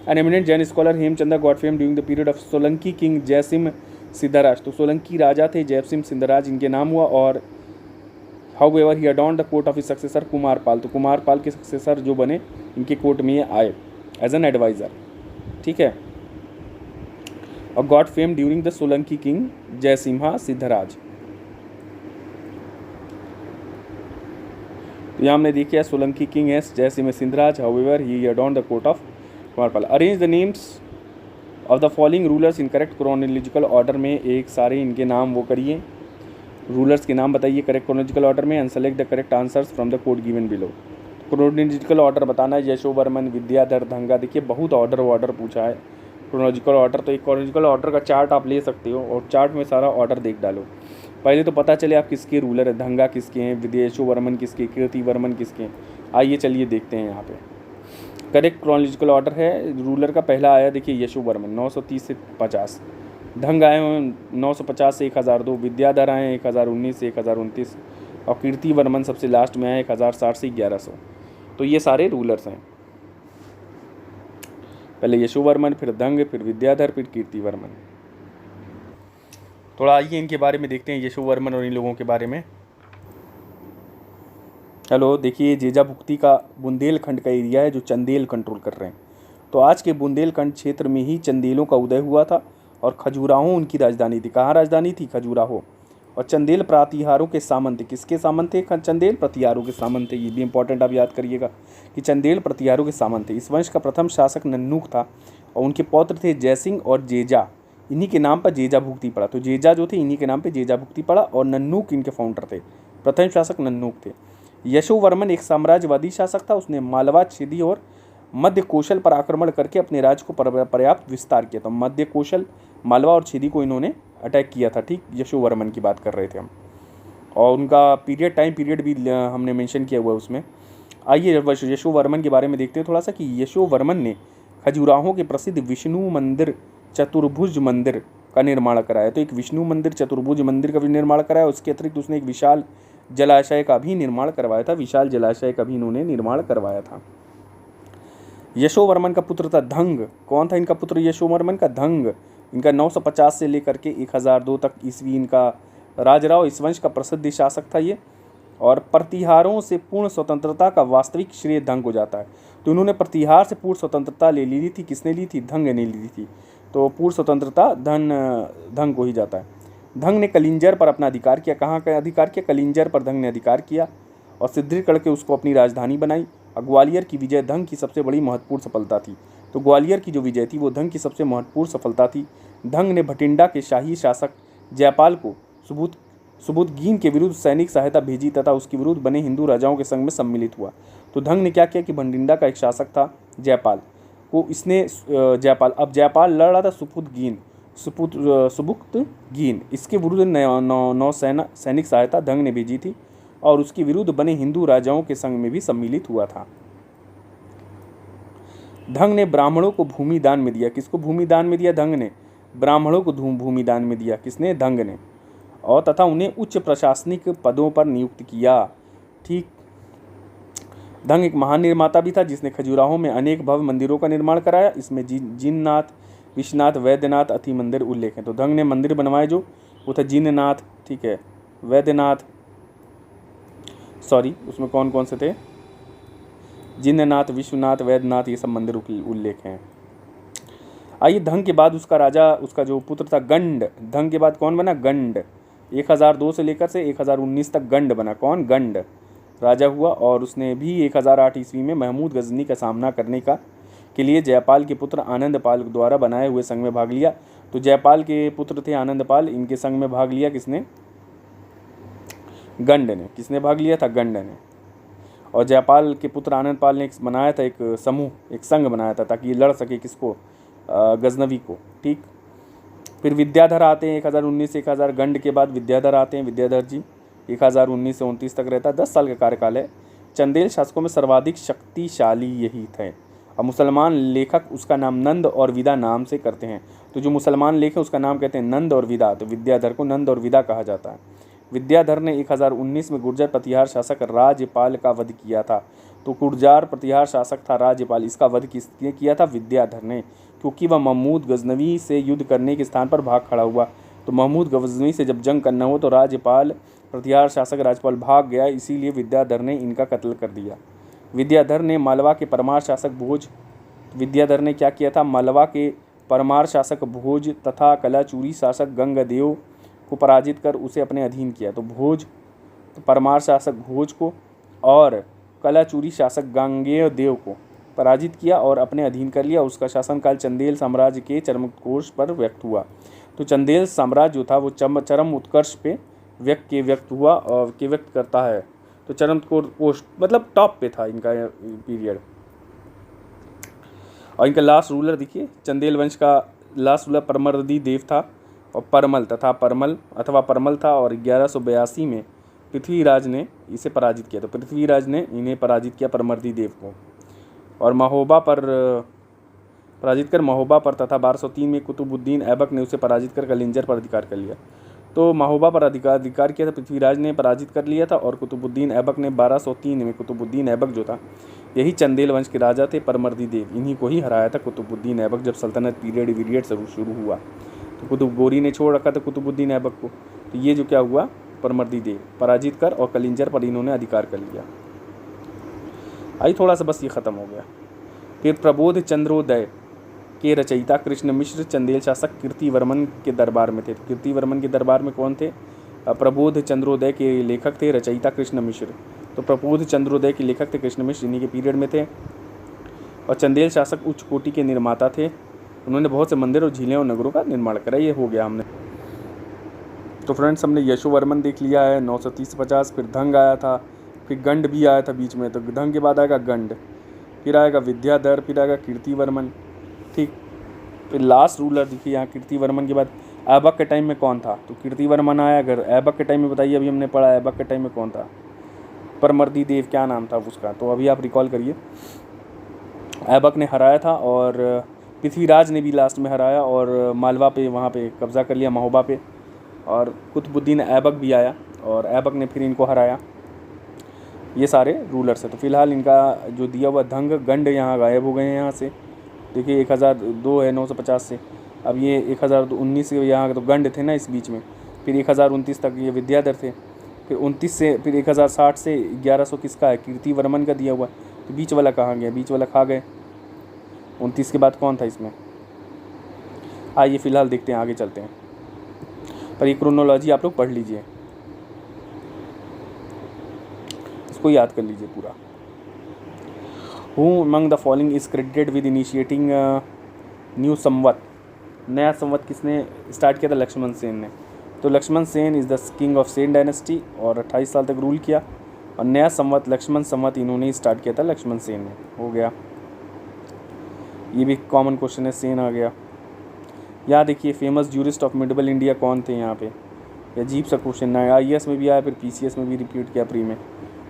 an eminent Jain scholar Hemchandra got fame during the period of Solanki king Jaysim Siddharaj. तो सोलंकी राजा थे जयसिम सिद्धराज, इनके नाम हुआ। और how ever he adorn the court of his successor Kumarpal, तो कुमारपाल के सक्सेसर जो बने इनके कोर्ट में ये आए एज एन एडवाइज़र। ठीक है। और got fame during the Solanki king Jaysimha Siddharaj. तो यहाँ हमने देखा सोलंकी किंग है Jaysimha Siddharaj, however he adorn the court of Kumarpal. Arrange the names of the following rulers in correct chronological order में, एक सारे इनके नाम वो करिए, रूलर्स के नाम बताइए करेक्ट क्रोनोलॉजिकल ऑर्डर में and select the correct answers from the code given below. Chronological order बताना है, यशोवर्मन, विद्याधर, धंगा। देखिए बहुत ऑर्डर पूछा है क्रोनोलॉजिकल ऑर्डर। तो एक क्रोनोलॉजिकल ऑर्डर का चार्ट आप ले सकते हो और चार्ट में सारा ऑर्डर देख डालो। पहले तो पता चले आप किसके रूलर है, धंगा किसके हैं, यशोवर्मन किसके, कीर्तिवर्मन किसके हैं। आइए चलिए देखते हैं यहाँ पे। करेक्ट क्रोनोलॉजिकल ऑर्डर है, रूलर का पहला आया देखिए यशोवर्मन 930 से 50, धंग आए हैं 950 से 1002, विद्याधर आए 1019 से 1029 और कीर्तिवर्मन सबसे लास्ट में आए 1060 से 1100। तो ये सारे रूलर्स हैं, पहले यशोवर्मन, फिर धंग, फिर विद्याधर, फिर कीर्तिवर्मन। थोड़ा आइए इनके बारे में देखते हैं, यशोवर्मन और इन लोगों के बारे में। हेलो, देखिए जेजा भुक्ति का बुंदेलखंड का एरिया है जो चंदेल कंट्रोल कर रहे हैं। तो आज के बुंदेलखंड क्षेत्र में ही चंदेलों का उदय हुआ था और खजुराहो उनकी राजधानी थी। कहाँ राजधानी थी? खजुराहो। और चंदेल प्रतिहारों के सामंत थे। किसके सामंत थे? चंदेल प्रतिहारों के सामंत थे। ये भी इंपॉर्टेंट आप याद करिएगा कि चंदेल प्रतिहारों के सामंत थे। इस वंश का प्रथम शासक नन्नूक था और उनके पौत्र थे जयसिंह और जेजा। इन्हीं के नाम पर जेजा भुक्ति पड़ा। तो जेजा जो थे इन्हीं के नाम पर जेजा भुक्ति पड़ा और नन्नूक इनके फाउंडर थे। प्रथम शासक नन्नूक थे। यशोवर्मन एक साम्राज्यवादी शासक था। उसने मालवा, छिदी और मध्य कौशल पर आक्रमण करके अपने राज्य को पर्याप्त विस्तार किया। तो मध्य कौशल, मालवा और छिदी को इन्होंने अटैक किया था। ठीक, यशोवर्मन की बात कर रहे थे हम। और उनका टाइम पीरियड भी हमने मेंशन किया हुआ है उसमें। आइए यशोवर्मन के बारे में देखते हैं थोड़ा सा कि यशोवर्मन ने खजुराहो के प्रसिद्ध विष्णु मंदिर चतुर्भुज मंदिर का निर्माण कराया। तो एक विष्णु मंदिर चतुर्भुज मंदिर का भी निर्माण कराया। उसके अतिरिक्त उसने एक विशाल जलाशय का भी निर्माण करवाया था। विशाल जलाशय का भी इन्होंने निर्माण करवाया था। यशोवर्मन का पुत्र था धंग। कौन था इनका पुत्र यशोवर्मन का? धंग। इनका 950 से लेकर के 1002 तक ईस्वी इनका राजराव। इस वंश का प्रसिद्ध शासक था ये। और प्रतिहारों से पूर्ण स्वतंत्रता का वास्तविक श्रेय धंग को जाता है। तो इन्होंने प्रतिहार से पूर्ण स्वतंत्रता ले ली थी। किसने ली थी? धंग ने ली थी। तो पूर्ण स्वतंत्रता धंग को ही जाता है। धंग ने कलिंजर पर अपना अधिकार किया। कहाँ का अधिकार किया? कलिंजर पर धंग ने अधिकार किया और सिद्धिगढ़ के उसको अपनी राजधानी बनाई। ग्वालियर की विजय धंग की सबसे बड़ी महत्वपूर्ण सफलता थी। तो ग्वालियर की जो विजय थी वो धंग की सबसे महत्वपूर्ण सफलता थी। धंग ने भटिंडा के शाही शासक जयपाल को सुबुदगीन के विरुद्ध सैनिक सहायता भेजी तथा उसके विरुद्ध बने हिंदू राजाओं के संग में सम्मिलित हुआ। तो धंग ने क्या किया कि भटिंडा का एक शासक था जयपाल को इसने जयपाल लड़ रहा था सुबुदगीन, इसके विरुद्ध नौ सैनिक सहायता धंग ने भेजी थी और उसके विरुद्ध बने हिंदू राजाओं के संग में भी सम्मिलित हुआ था। धंग ने ब्राह्मणों को भूमि दान में दिया। किसको भूमि दान में दिया? धंग ने ब्राह्मणों को भूमि दान में दिया। किसने? धंग ने। और तथा उन्हें उच्च प्रशासनिक पदों पर नियुक्त किया। ठीक। धंग एक महान निर्माता भी था जिसने खजुराहो में अनेक भव्य मंदिरों का निर्माण कराया। इसमें जिननाथ, विश्वनाथ, वैद्यनाथ अति मंदिर उल्लेख है। तो धंग ने मंदिर बनवाए जो वो था जिननाथ, ठीक है, वैद्यनाथ, उसमें कौन कौन से थे? जिननाथ, विश्वनाथ, वैद्यनाथ, ये सब मंदिर उल्लेख हैं। आइए, धंग के बाद उसका जो पुत्र था गंड। धंग के बाद कौन बना? गंड। 1002 से लेकर से 1019 तक गंड बना। कौन? गंड राजा हुआ और उसने भी 1008 ईस्वी में महमूद गजनी का सामना करने के लिए जयपाल के पुत्र आनंदपाल द्वारा बनाए हुए संघ में भाग लिया। तो जयपाल के पुत्र थे आनंदपाल, इनके संघ में भाग लिया किसने? गंड ने। किसने भाग लिया था? गंड ने। और जयपाल के पुत्र आनंदपाल ने बनाया था एक समूह, एक संघ बनाया था ताकि ये लड़ सके किसको? गजनवी को। ठीक। फिर विद्याधर आते हैं 1019 से 1000। गंड के बाद विद्याधर आते हैं। विद्याधर जी 1019 से 29 तक रहता है। 10 साल का कार्यकाल है। चंदेल शासकों में सर्वाधिक शक्तिशाली यही थे। और मुसलमान लेखक उसका नाम नंद और विदा नाम से करते हैं। तो जो मुसलमान लेखक उसका नाम कहते हैं नंद और विदा। तो विद्याधर को नंद और विदा कहा जाता है। विद्याधर ने 1019 में गुर्जर प्रतिहार शासक राज्यपाल का वध किया था। तो गुर्जर प्रतिहार शासक था राज्यपाल, इसका वध किसने किया था? विद्याधर ने, क्योंकि वह महमूद गजनवी से युद्ध करने के स्थान पर भाग खड़ा हुआ। तो महमूद गजनवी से जब जंग करना हो तो राज्यपाल प्रतिहार शासक राज्यपाल भाग गया, इसीलिए विद्याधर ने इनका कत्ल कर दिया। विद्याधर ने मालवा के परमार शासक भोज विद्याधर ने क्या किया था? मालवा के परमार शासक भोज तथा कलाचूरी शासक गंगदेव को पराजित कर उसे अपने अधीन किया। तो परमार शासक भोज को और कलाचूरी शासक गंगेय को पराजित किया और अपने अधीन कर लिया। उसका शासनकाल चंदेल साम्राज्य के चरमोत्कर्ष पर व्यक्त हुआ। तो चंदेल साम्राज्य जो था वो चरम उत्कर्ष पे व्यक्त करता है। तो चरमोत्कर्ष मतलब टॉप पे था इनका पीरियड। और इनका लास्ट रूलर देखिए, चंदेल वंश का लास्ट रूलर परमर्दी देव था और परमल था। और 1182 में पृथ्वीराज ने इसे पराजित किया। तो पृथ्वीराज ने इन्हें पराजित किया परमर्दी देव को और महोबा पर पराजित कर महोबा पर तथा 1203 में कुतुबुद्दीन ऐबक ने उसे पराजित कर कलिंजर पर अधिकार कर लिया। तो महोबा पर अधिकार किया था पृथ्वीराज ने, पराजित कर लिया था। और कुतुबुद्दीन ऐबक ने 1203 में कुतुबुद्दीन ऐबक जो था यही चंदेल वंश के राजा थे परमर्दी देव, इन्हीं को ही हराया था कुतुबुद्दीन ऐबक जब सल्तनत पीरियड शुरू हुआ। तो कुतुब गोरी ने छोड़ रखा था कुतुबुद्दीन ऐबक को। तो ये जो क्या हुआ, परमर्दी देव पराजित कर और कलिंजर पर इन्होंने अधिकार कर लिया। आई थोड़ा सा बस ये ख़त्म हो गया। फिर प्रबोध चंद्रोदय के रचयिता कृष्ण मिश्र चंदेल शासक कीर्तिवर्मन के दरबार में थे। तो कीर्तिवर्मन के दरबार में कौन थे? प्रबोध चंद्रोदय के लेखक थे रचयिता कृष्ण मिश्र। तो प्रबोध चंद्रोदय के लेखक थे कृष्ण मिश्र, इन्हीं के पीरियड में थे। और चंदेल शासक उच्च कोटि के निर्माता थे। उन्होंने बहुत से मंदिर और झीलें और नगरों का निर्माण करा। ये हो गया हमने। तो फ्रेंड्स, हमने यशोवर्मन देख लिया है 930 से 50। फिर धंग आया था, फिर गंड भी आया था बीच में। तो धंग के बाद आएगा गंड, फिर आएगा विद्याधर, फिर आएगा कीर्तिवर्मन। ठीक। फिर लास्ट रूलर देखिए यहाँ कीर्तिवर्मन के बाद ऐबक के टाइम में कौन था? तो कीर्तिवर्मन आया। अगर ऐबक के टाइम में बताइए, अभी हमने पढ़ा ऐबक के टाइम में कौन था? परमर्दी देव, क्या नाम था उसका? तो अभी आप रिकॉल करिए। ऐबक ने हराया था और पृथ्वीराज ने भी लास्ट में हराया और मालवा पे वहाँ पे कब्ज़ा कर लिया, महोबा पे, और कुतुबुद्दीन ऐबक भी आया और ऐबक ने फिर इनको हराया। ये सारे रूलर्स हैं। तो फिलहाल इनका जो दिया हुआ धंग गंड यहाँ गायब हो गए हैं यहाँ से। देखिए 1002 है 950 से, अब ये 1019 के यहाँ तो गंड थे ना इस बीच में, फिर 1029 तक ये विद्याधर थे, फिर 29 से फिर 1060 से 1100 किसका है, कीर्तिवर्मन का दिया हुआ। तो बीच वाला कहाँ गया, बीच वाला खा गए। 29 के बाद कौन था इसमें, आइए फिलहाल देखते हैं, आगे चलते हैं। पर ये क्रोनोलॉजी आप लोग पढ़ लीजिए, इसको याद कर लीजिए पूरा। Who among the following is credited with initiating new Samvat, नया संवत किसने स्टार्ट किया था, लक्ष्मण सेन ने। तो Lakshman Sen is the king of Sen dynasty और 28 साल तक रूल किया, और नया संवत लक्ष्मण संवत इन्होंने स्टार्ट किया था, लक्ष्मण सेन ने। हो गया, ये भी कॉमन क्वेश्चन है, सेन आ गया। यहाँ देखिए famous jurist of medieval India कौन थे यहाँ पे, ये अजीब सा क्वेश्चन ना, IAS में भी आया, फिर PCS में भी रिपीट किया प्री में।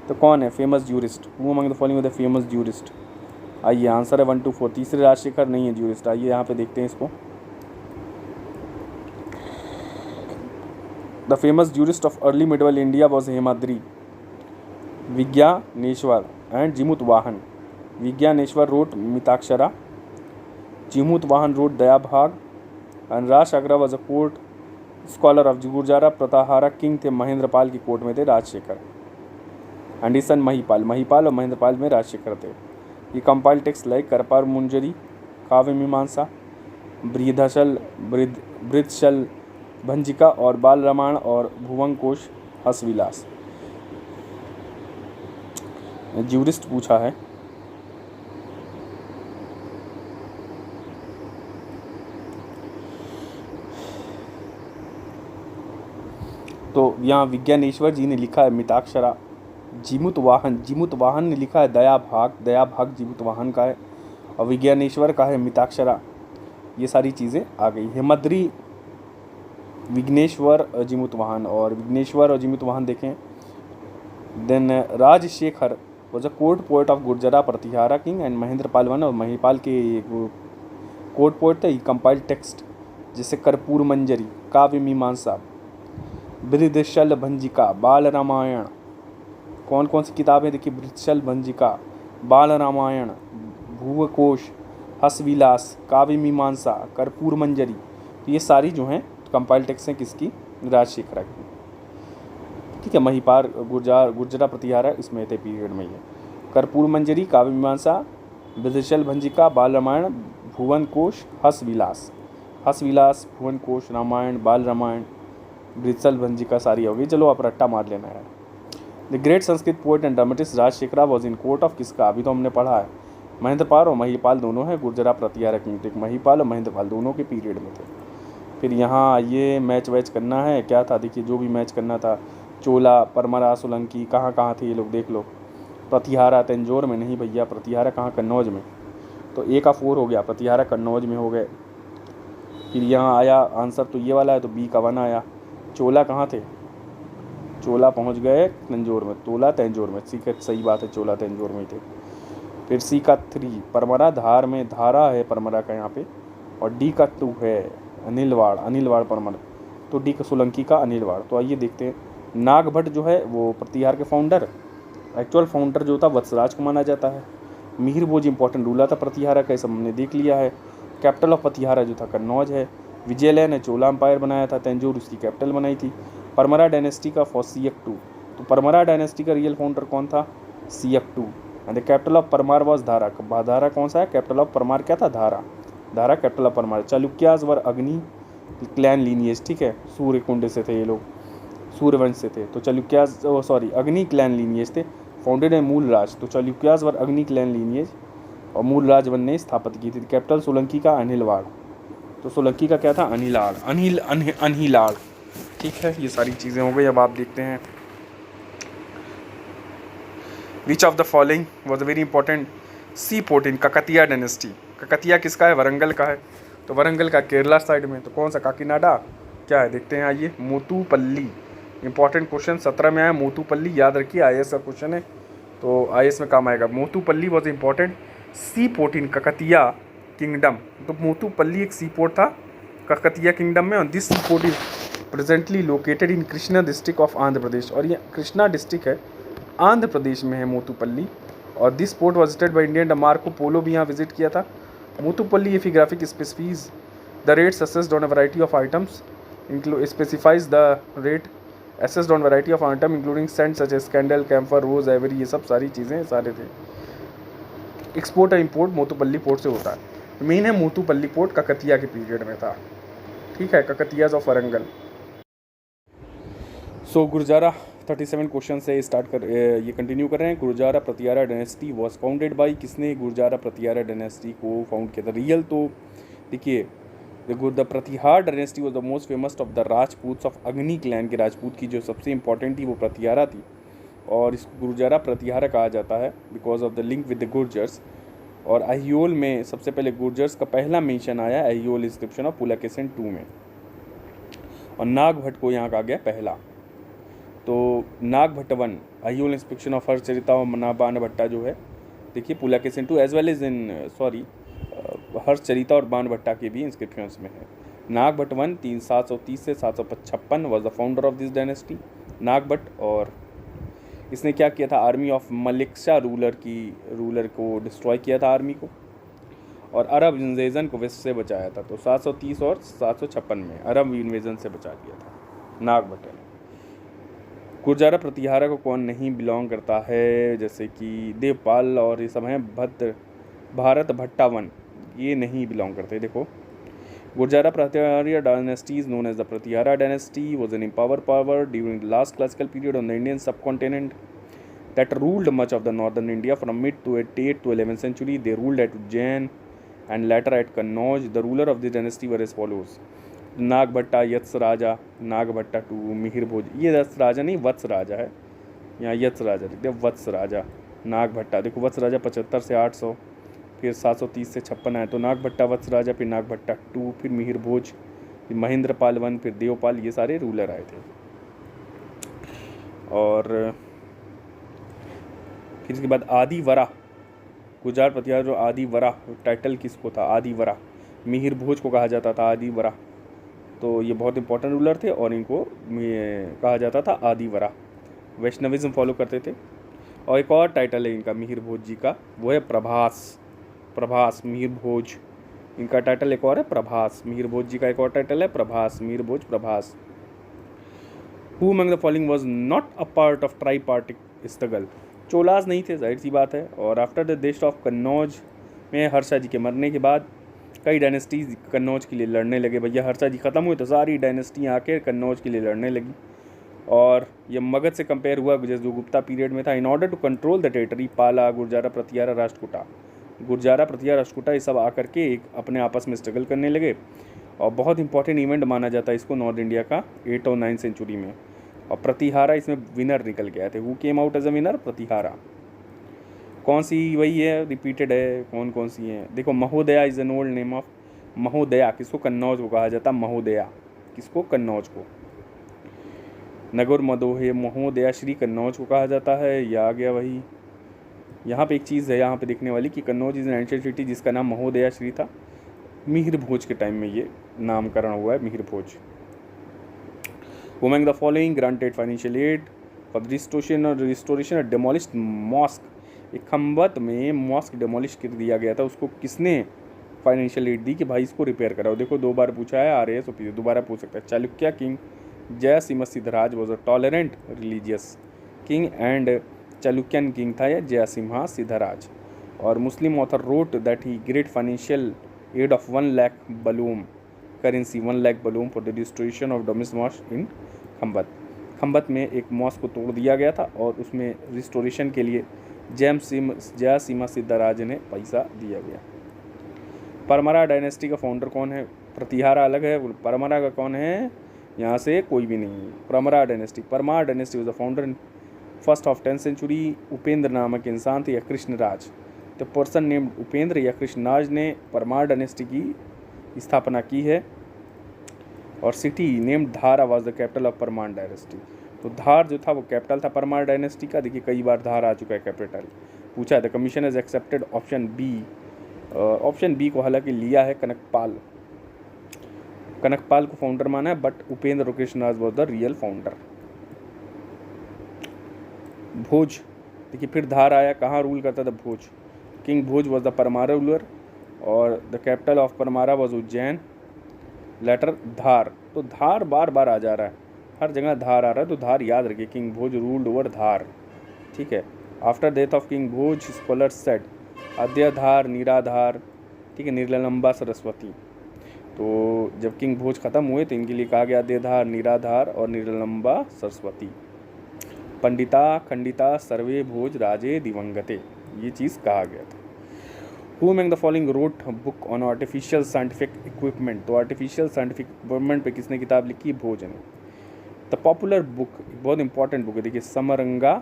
तो कौन है famous jurist, who among the following the famous jurist. आइए आंसर है 1 2 4, तीसरे राजशेखर नहीं है जूरिस्ट। आइए यहाँ पे देखते हैं इसको। The famous jurist of early medieval India was Hemadri, Vijnaneshwar and Jimutavahan. Vijnaneshwar wrote Mitakshara, Jimutavahan wrote Dayabhag, and Rajshekhar was a court scholar of Gurjara Pratihara king थे, महेंद्रपाल की कोर्ट में थे राजशेखर। एंडिसन महिपाल, महिपाल और महेंद्रपाल में राजशेखर थे। ये कंपाइल टेक्स्ट लाइक करपार मुंजरी, काव्य मीमांसा, बृहदशल भंजिका और बाल रामायण और भुवन कोश हसविलास। ज्यूरिस्ट पूछा है। तो यहाँ विज्ञानेश्वर जी ने लिखा है मिताक्षरा, जिमुतवाहन ने लिखा है दयाभाग, दयाभाग जिमुतवाहन का है, और विज्ञानेश्वर का है मिताक्षरा। ये सारी चीज़ें आ गई। हेमद्री, विघ्नेश्वर, जिमुतवाहन, और विघ्नेश्वर और जिमुतवाहन देखें। Then Rajashekhara was a court poet of Gurjara Pratihara king and Mahendrapala one, और महिपाल के कोर्ट पोएट थे। कंपाइल्ड टेक्स्ट जैसे कर्पूर मंजरी, काव्य मीमांसा, बृहदशल भंजिका, बाल रामायण। कौन कौन सी किताबें देखिए, बृहदशल भंजिका, बाल रामायण, भुवकोश, हसविलास, काव्य मीमांसा, कर्पूर मंजरी। तो ये सारी जो हैं कंपाइल टेक्स्ट हैं किसकी, राजशेखर की। ठीक है, महिपाल गुर्जरा प्रतिहारा इसमें थे पीरियड में। ये कर्पूर मंजरी, काव्य मीमांसा, बृहदशल भंजिका, बाल रामायण, भुवन कोश, हसविलास, हसविलास, भुवन कोश, रामायण, बाल रामायण, बृहदशल भंजिका सारी होगी। चलो आप रट्टा मार लेना है। The great Sanskrit poet and dramatist Rajashekhara was in court of किसका, अभी तो हमने पढ़ा है, महेंद्रपाल और महिपाल दोनों हैं गुर्जरा प्रतिहारा किंग। महिपाल और महेंद्रपाल दोनों के पीरियड में थे। फिर यहाँ ये मैच वैच करना है, क्या था देखिए, जो भी मैच करना था, चोला, परमरा, सोलंकी, कहाँ कहाँ थे ये लोग देख लो। प्रतिहारा तंजौर में नहीं भैया, प्रतिहारा कहाँ, कन्नौज में। तो A का 4 हो गया, प्रतिहारा कन्नौज में हो गए। फिर यहाँ आया आंसर तो ये वाला है, तो B का 1 आया। चोला कहाँ थे, चोला पहुँच गए तंजौर में, तोला तंजौर में। C का सही बात है, चोला तंजौर में ही थे। फिर C का 3 परमरा, धार में, धारा है परमरा का यहाँ पे, और D का 2 है अनिलवाड़, अनिलवाड़ परमरा। तो D का सोलंकी का अनिलवाड़। तो आइए देखते हैं। नागभट्ट जो है वो प्रतिहार के फाउंडर, एक्चुअल फाउंडर जो था वत्सराज को माना जाता है। मिहिर भोज इंपॉर्टेंट रूलर था प्रतिहारा का, सब हमने देख लिया है। कैपिटल ऑफ प्रतिहारा जो था कन्नौज है। विजयलय ने चोला एम्पायर बनाया था, तंजौर उसकी कैपिटल बनाई थी। परमरा डायनेस्टी का सीएक2, तो परमरा डायनेस्टी का रियल फाउंडर कौन था, सीएक2। And the capital of Parmar was Dhara. Dhara कौन सा है, कैपिटल ऑफ परमार क्या था, धारा। धारा कैपिटल ऑफ परमार। चालुक्याज वर अग्नि क्लैन लीनिएज, ठीक है, सूर्य कुंड से थे ये लोग, सूर्यवंश से थे। तो चालुक्याज अग्नि क्लैन लीनिएज थे, फाउंडेड है मूल राज। तो चालुक्याज वर अग्नि क्लैन लीनिएज और मूल राज वन ने स्थापित की थी। कैपिटल सोलंकी का अनिलवाड़। तो सोलंकी का क्या था, अनिलाड़, अनिलाड़। ठीक है, ये सारी चीज़ें हो गई। अब आप देखते हैं which of the following was a very important sea port in Kakatiya dynasty. Kakatiya किसका है, वरंगल का है। तो वरंगल का केरला साइड में। तो कौन सा, काकीनाडा क्या है, देखते हैं। आइए, मोतुपल्ली, इंपॉर्टेंट क्वेश्चन 17 में आया। मोतुपल्ली याद रखिए, IAS का क्वेश्चन है, तो IAS में काम आएगा। Motupalli was important sea port in Kakatiya kingdom. तो मोतुपल्ली एक सी पोर्ट था ककतिया किंगडम में, और this sea port is presently located in Krishna district of Andhra Pradesh. और ये कृष्णा डिस्ट्रिक्ट है, आंध्र प्रदेश में है मोतुपल्ली। और this port was visited by Indian Marco Polo भी यहाँ विजिट किया था। Motupalli epigraphic specifies the rates assessed on a variety of items specifies the rate assessed on variety of item including scent such as candle, camphor, rose, ivory, ये सब सारी चीज़ें सारे थे। एक्सपोर्ट और इम्पोर्ट मोतुपल्ली पोर्ट से होता है। मेन है मोतुपल्ली पोर्ट ककतिया के पीरियड में था, ठीक है, Kakatiyas of Warangal. So Gurjara 37 question से स्टार्ट कर ये कंटिन्यू कर रहे हैं। Gurjara Pratihara dynasty was founded by, किसने गुर्जारा प्रतिहारा डायनेस्टी को फाउंड किया था? रियल तो देखिए, the Pratihar dynasty was the most famous of the Rajputs of Agni clan के राजपूत की जो सबसे इंपॉर्टेंट थी वो प्रतिहारा थी, और इसको गुर्जारा प्रतिहारा कहा जाता है because of the link with the Gurjars. और अहियोल में सबसे पहले गुर्जर्स का पहला मेंशन आया अहियोल इंस्क्रिप्शन ऑफ पुलकेशिन 2 में, और नागभट्ट को यहाँ कहा गया पहला। तो नागभट्ट 1 अहियोल इंस्क्रिप्शन ऑफ हर्षचरिता और बाणभट्टा जो है, देखिए Pulakeshin 2 as well as in Harshacharita और बाणभट्टा के भी इंस्क्रिप्शंस में है। नागभट्ट 1 730 से 756 was the founder of this dynasty Nagabhata. और इसने क्या किया था? आर्मी ऑफ मलिक्शा रूलर को डिस्ट्रॉय किया था आर्मी को, और अरब इन्वेजन को वेस्ट से बचाया था। तो 730 और 756 में अरब इन्वेजन से बचा लिया था नागभट्ट ने। गुर्जारा प्रतिहारा को कौन नहीं बिलोंग करता है? जैसे कि देवपाल और ये सब हैं। भारत भट्टा 1 ये नहीं बिलोंग करते। देखो, Gurjara Pratihara dynasty is known as the Pratihara dynasty was an empower power during the last classical period on the Indian subcontinent that ruled much of the northern India from mid to 8th to 11th century. They ruled at Ujjain and later at Kannauj. The ruler of this dynasty were as follows: Nagabhatta, Vatsa Raja, Nagabhatta 2, Mihir Bhoj. ये यत्स राजा नहीं, वत्स राजा है, यहाँ यत्स राजा लिखते हैं, वत्स राजा। नागभट्टा देखो, वत्स राजा 75 से 800, फिर 730 से 56 आए, तो नागभट्टा वत्स राजा, फिर नागभट्टा 2, फिर मिहिर भोज, फिर महेंद्रपाल 1, फिर देवपाल, ये सारे रूलर आए थे। और फिर इसके बाद आदिवरा, गुर्जर प्रतिहार जो आदिवरा टाइटल किसको था? आदिवरा, मिहिर भोज को कहा जाता था आदिवरा। तो ये बहुत इंपॉर्टेंट रूलर थे और इनको कहा जाता था आदिवरा। वैष्णविज्म फॉलो करते थे। और एक और टाइटल है इनका मिहिर भोज जी का, वो है प्रभास मिहिर भोज। इनका टाइटल एक और है प्रभास। मिहिर भोज जी का एक और टाइटल है Prabhas, Mihir Bhoj Prabhas. Who among the following was not a part of tripartite struggle? Cholas नहीं थे, जाहिर सी बात है। और after the death of Kannauj में हर्षा जी के मरने के बाद कई डायनेस्टीज कन्नौज के लिए लड़ने लगे। भैया हर्षा जी ख़त्म हुए तो सारी डायनेस्टी आके कन्नौज के लिए लड़ने लगी। और ये मगध से कंपेयर हुआ जैसे जो गुप्ता पीरियड में था। In order to control the territory, Pala, Gurjara, Pratihara, Rashtrakuta, ये सब आकर के एक अपने आपस में स्ट्रगल करने लगे। और बहुत इंपॉर्टेंट इवेंट माना जाता है इसको नॉर्थ इंडिया का 8 और 9 सेंचुरी में। और प्रतिहारा इसमें विनर निकल के आए थे। Who came out as a winner? Pratihara. कौन सी वही है, रिपीटेड है, कौन कौन सी है? देखो, महोदया is an old name of महोदया, किसको? कन्नौज को कहा जाता महोदया, किसको? कन्नौज को। नगर मदोहे महोदया श्री कन्नौज को कहा जाता है। यह आ गया वही। यहाँ पे एक चीज़ है यहाँ पे देखने वाली कि Kannauj is an ancient city जिसका नाम महोदया श्री था। मिहिर भोज के टाइम में ये नामकरण हुआ है, मिहिर भोज। Among the following granted financial aid for the restoration of demolished mosque? एक खम्बत में मॉस्क डिमोलिश कर दिया गया था, उसको किसने फाइनेंशियल एड दी कि भाई इसको रिपेयर कराओ? देखो, 2 बार पूछा है RAS OPC, दोबारा पूछ सकता है। Chalukya king Jaysimha Siddharaj was a tolerant religious king and Chalukyan king था या जयसिम्हा सिद्धराज। और Muslim author wrote that he great financial aid of 1 lakh बलूम करेंसी, 1 लाख बलूम for the restoration of Dominic mosque in Khambat. Khambat में एक मॉस्क को तोड़ दिया गया था और उसमें रिस्टोरेशन के लिए जयसिम्हा सिद्धराज ने पैसा दिया गया। परमारा डायनेस्टी का फाउंडर कौन है? प्रतिहारा अलग है, परमारा का कौन है? यहाँ से कोई भी नहीं। Parmar dynasty was the founder in first of 10th century. Upendra नामक इंसान थे या Krishnaraja, the person named Upendra या कृष्णराज ने परमार डायनेस्टी की स्थापना की है। और सिटी नेम्ड धारा was the capital of Parmar dynasty. तो धार जो था वो कैपिटल था परमार डायनेस्टी का। देखिए कई बार धार आ चुका है कैपिटल, पूछा है। The commission has accepted option B को हालांकि लिया है कनकपाल को फाउंडर माना है, but Upendra Krishnaraj was the real founder. Bhoj, देखिए फिर धार आया, कहाँ रूल करता था Bhoj, king Bhoj was the Paramara ruler और the capital of Paramara was Ujjain, later Dhar. तो धार बार बार आ जा रहा है, हर जगह धार आ रहा है, तो धार याद रखिए, king Bhoj ruled over Dhar, ठीक है। After death of king Bhoj scholar said अद्याधार निराधार, ठीक है, निर्लंबा सरस्वती। तो जब किंग भोज खत्म हुए तो इनके लिए कहा गया अद्याधार निराधार और निर्लंबा सरस्वती। पंडिता खंडिता सर्वे भोज राजे दिवंगते, ये चीज़ कहा गया था। Who among the following wrote a book on artificial scientific equipment? तो आर्टिफिशियल साइंटिफिक इक्विपमेंट पे किसने किताब लिखी? भोज ने। द पॉपुलर बुक, बहुत इंपॉर्टेंट बुक है, देखिए समरंगा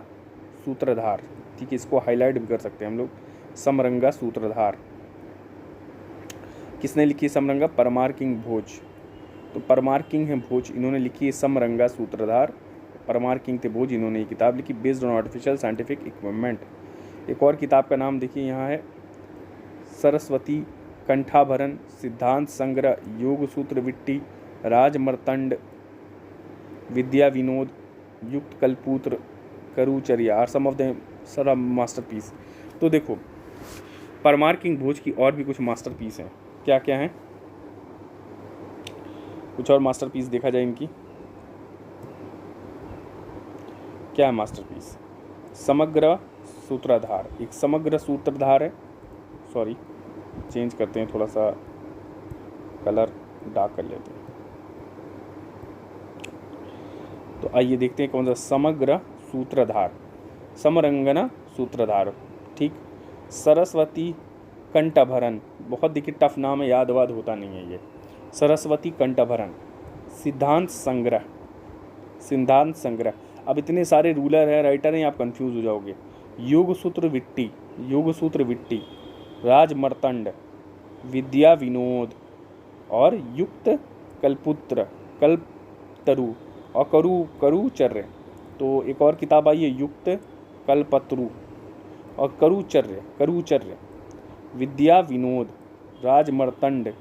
सूत्रधार, ठीक है, इसको हाईलाइट भी कर सकते हैं हम लोग। समरंगा सूत्रधार किसने लिखी है? समरंगा, परमार किंग भोज। तो परमार किंग है भोज, इन्होंने लिखी है समरंगा सूत्रधार। परमार किंग थे भोज, इन्होंने ये किताब लिखी based on artificial scientific equipment. एक और किताब का नाम देखिए यहाँ है सरस्वती कंठाभरण, सिद्धांत संग्रह, योग सूत्र विट्टी, राजमर्तंड, विद्या विनोद, युक्त कलपुत्र, करुचर्या are some of the sir masterpiece. तो देखो परमार किंग भोज की और भी कुछ मास्टरपीस हैं, क्या क्या हैं, कुछ और मास्टरपीस देखा जाए इनकी, क्या है मास्टरपीस? समग्र सूत्रधार, एक समग्र सूत्रधार है, सॉरी चेंज करते हैं, थोड़ा सा कलर डार्क कर लेते हैं। तो आइए देखते हैं कौन सा, समग्र सूत्रधार, समरंगना सूत्रधार, ठीक। सरस्वती कंठभरण, बहुत देखिए टफ नाम है, याद वाद होता नहीं है ये। सरस्वती कंठभरण, सिद्धांत संग्रह। अब इतने सारे रूलर हैं, राइटर हैं, आप कंफ्यूज हो जाओगे। योग सूत्र विट्टी, राजमर्तंड, विद्या विनोद और युक्त कलपुत्र, कल्पतरु और करुचर्य। तो एक और किताब आई है युक्त कल्पतरु और करुचर्य, विद्या विनोद, राजमर्तंड,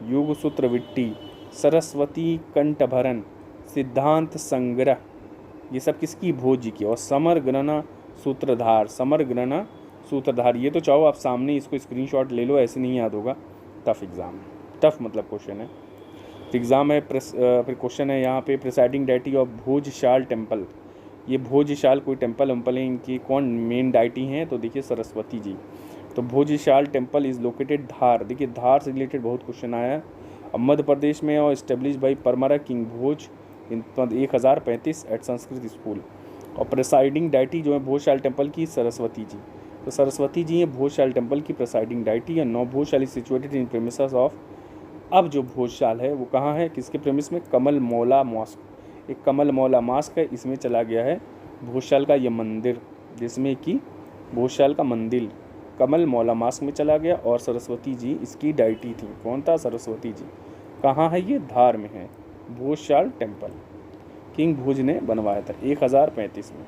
योग सूत्र विट्टी, सरस्वती कंठभरण, सिद्धांत संग्रह, ये सब किसकी? भोज जी की। और समरग्रना सूत्रधार, ये तो चाहो आप सामने इसको स्क्रीनशॉट ले लो, ऐसे नहीं याद होगा, टफ एग्ज़ाम, टफ मतलब क्वेश्चन है, एग्ज़ाम है। फिर क्वेश्चन है यहाँ पे, प्रिसाइडिंग डाइटी ऑफ भोजशाल टेम्पल, ये भोजशाल कोई टेम्पल है, इनकी कौन मेन डाइटी हैं? तो देखिए सरस्वती जी। तो भोजशाल टेम्पल इज़ लोकेटेड धार, देखिए धार से रिलेटेड बहुत क्वेश्चन आया है, अब मध्य प्रदेश में, और establish by Paramara king Bhoj in 1035 at Sanskrit school. और प्रिसाइडिंग डाइटी जो है भोजशाल टेम्पल की, सरस्वती जी। तो सरस्वती जी हैं भोजशाल टेम्पल की presiding deity. And no Bhojshala is situated in premises of, अब जो भोजशाल है वो कहाँ है, किसके प्रेमिस में? कमल मौला मॉस्क, एक कमल मौला मॉस्क है, इसमें चला गया है भोजशाल का ये मंदिर, जिसमें कि भोजशाल का मंदिर कमल मौला मॉस्क में चला गया। और सरस्वती जी इसकी डाइटी थी। कौन था? सरस्वती जी। कहाँ है ये? धार में है, भोजशाल टेम्पल किंग भोज ने बनवाया था 1035 में।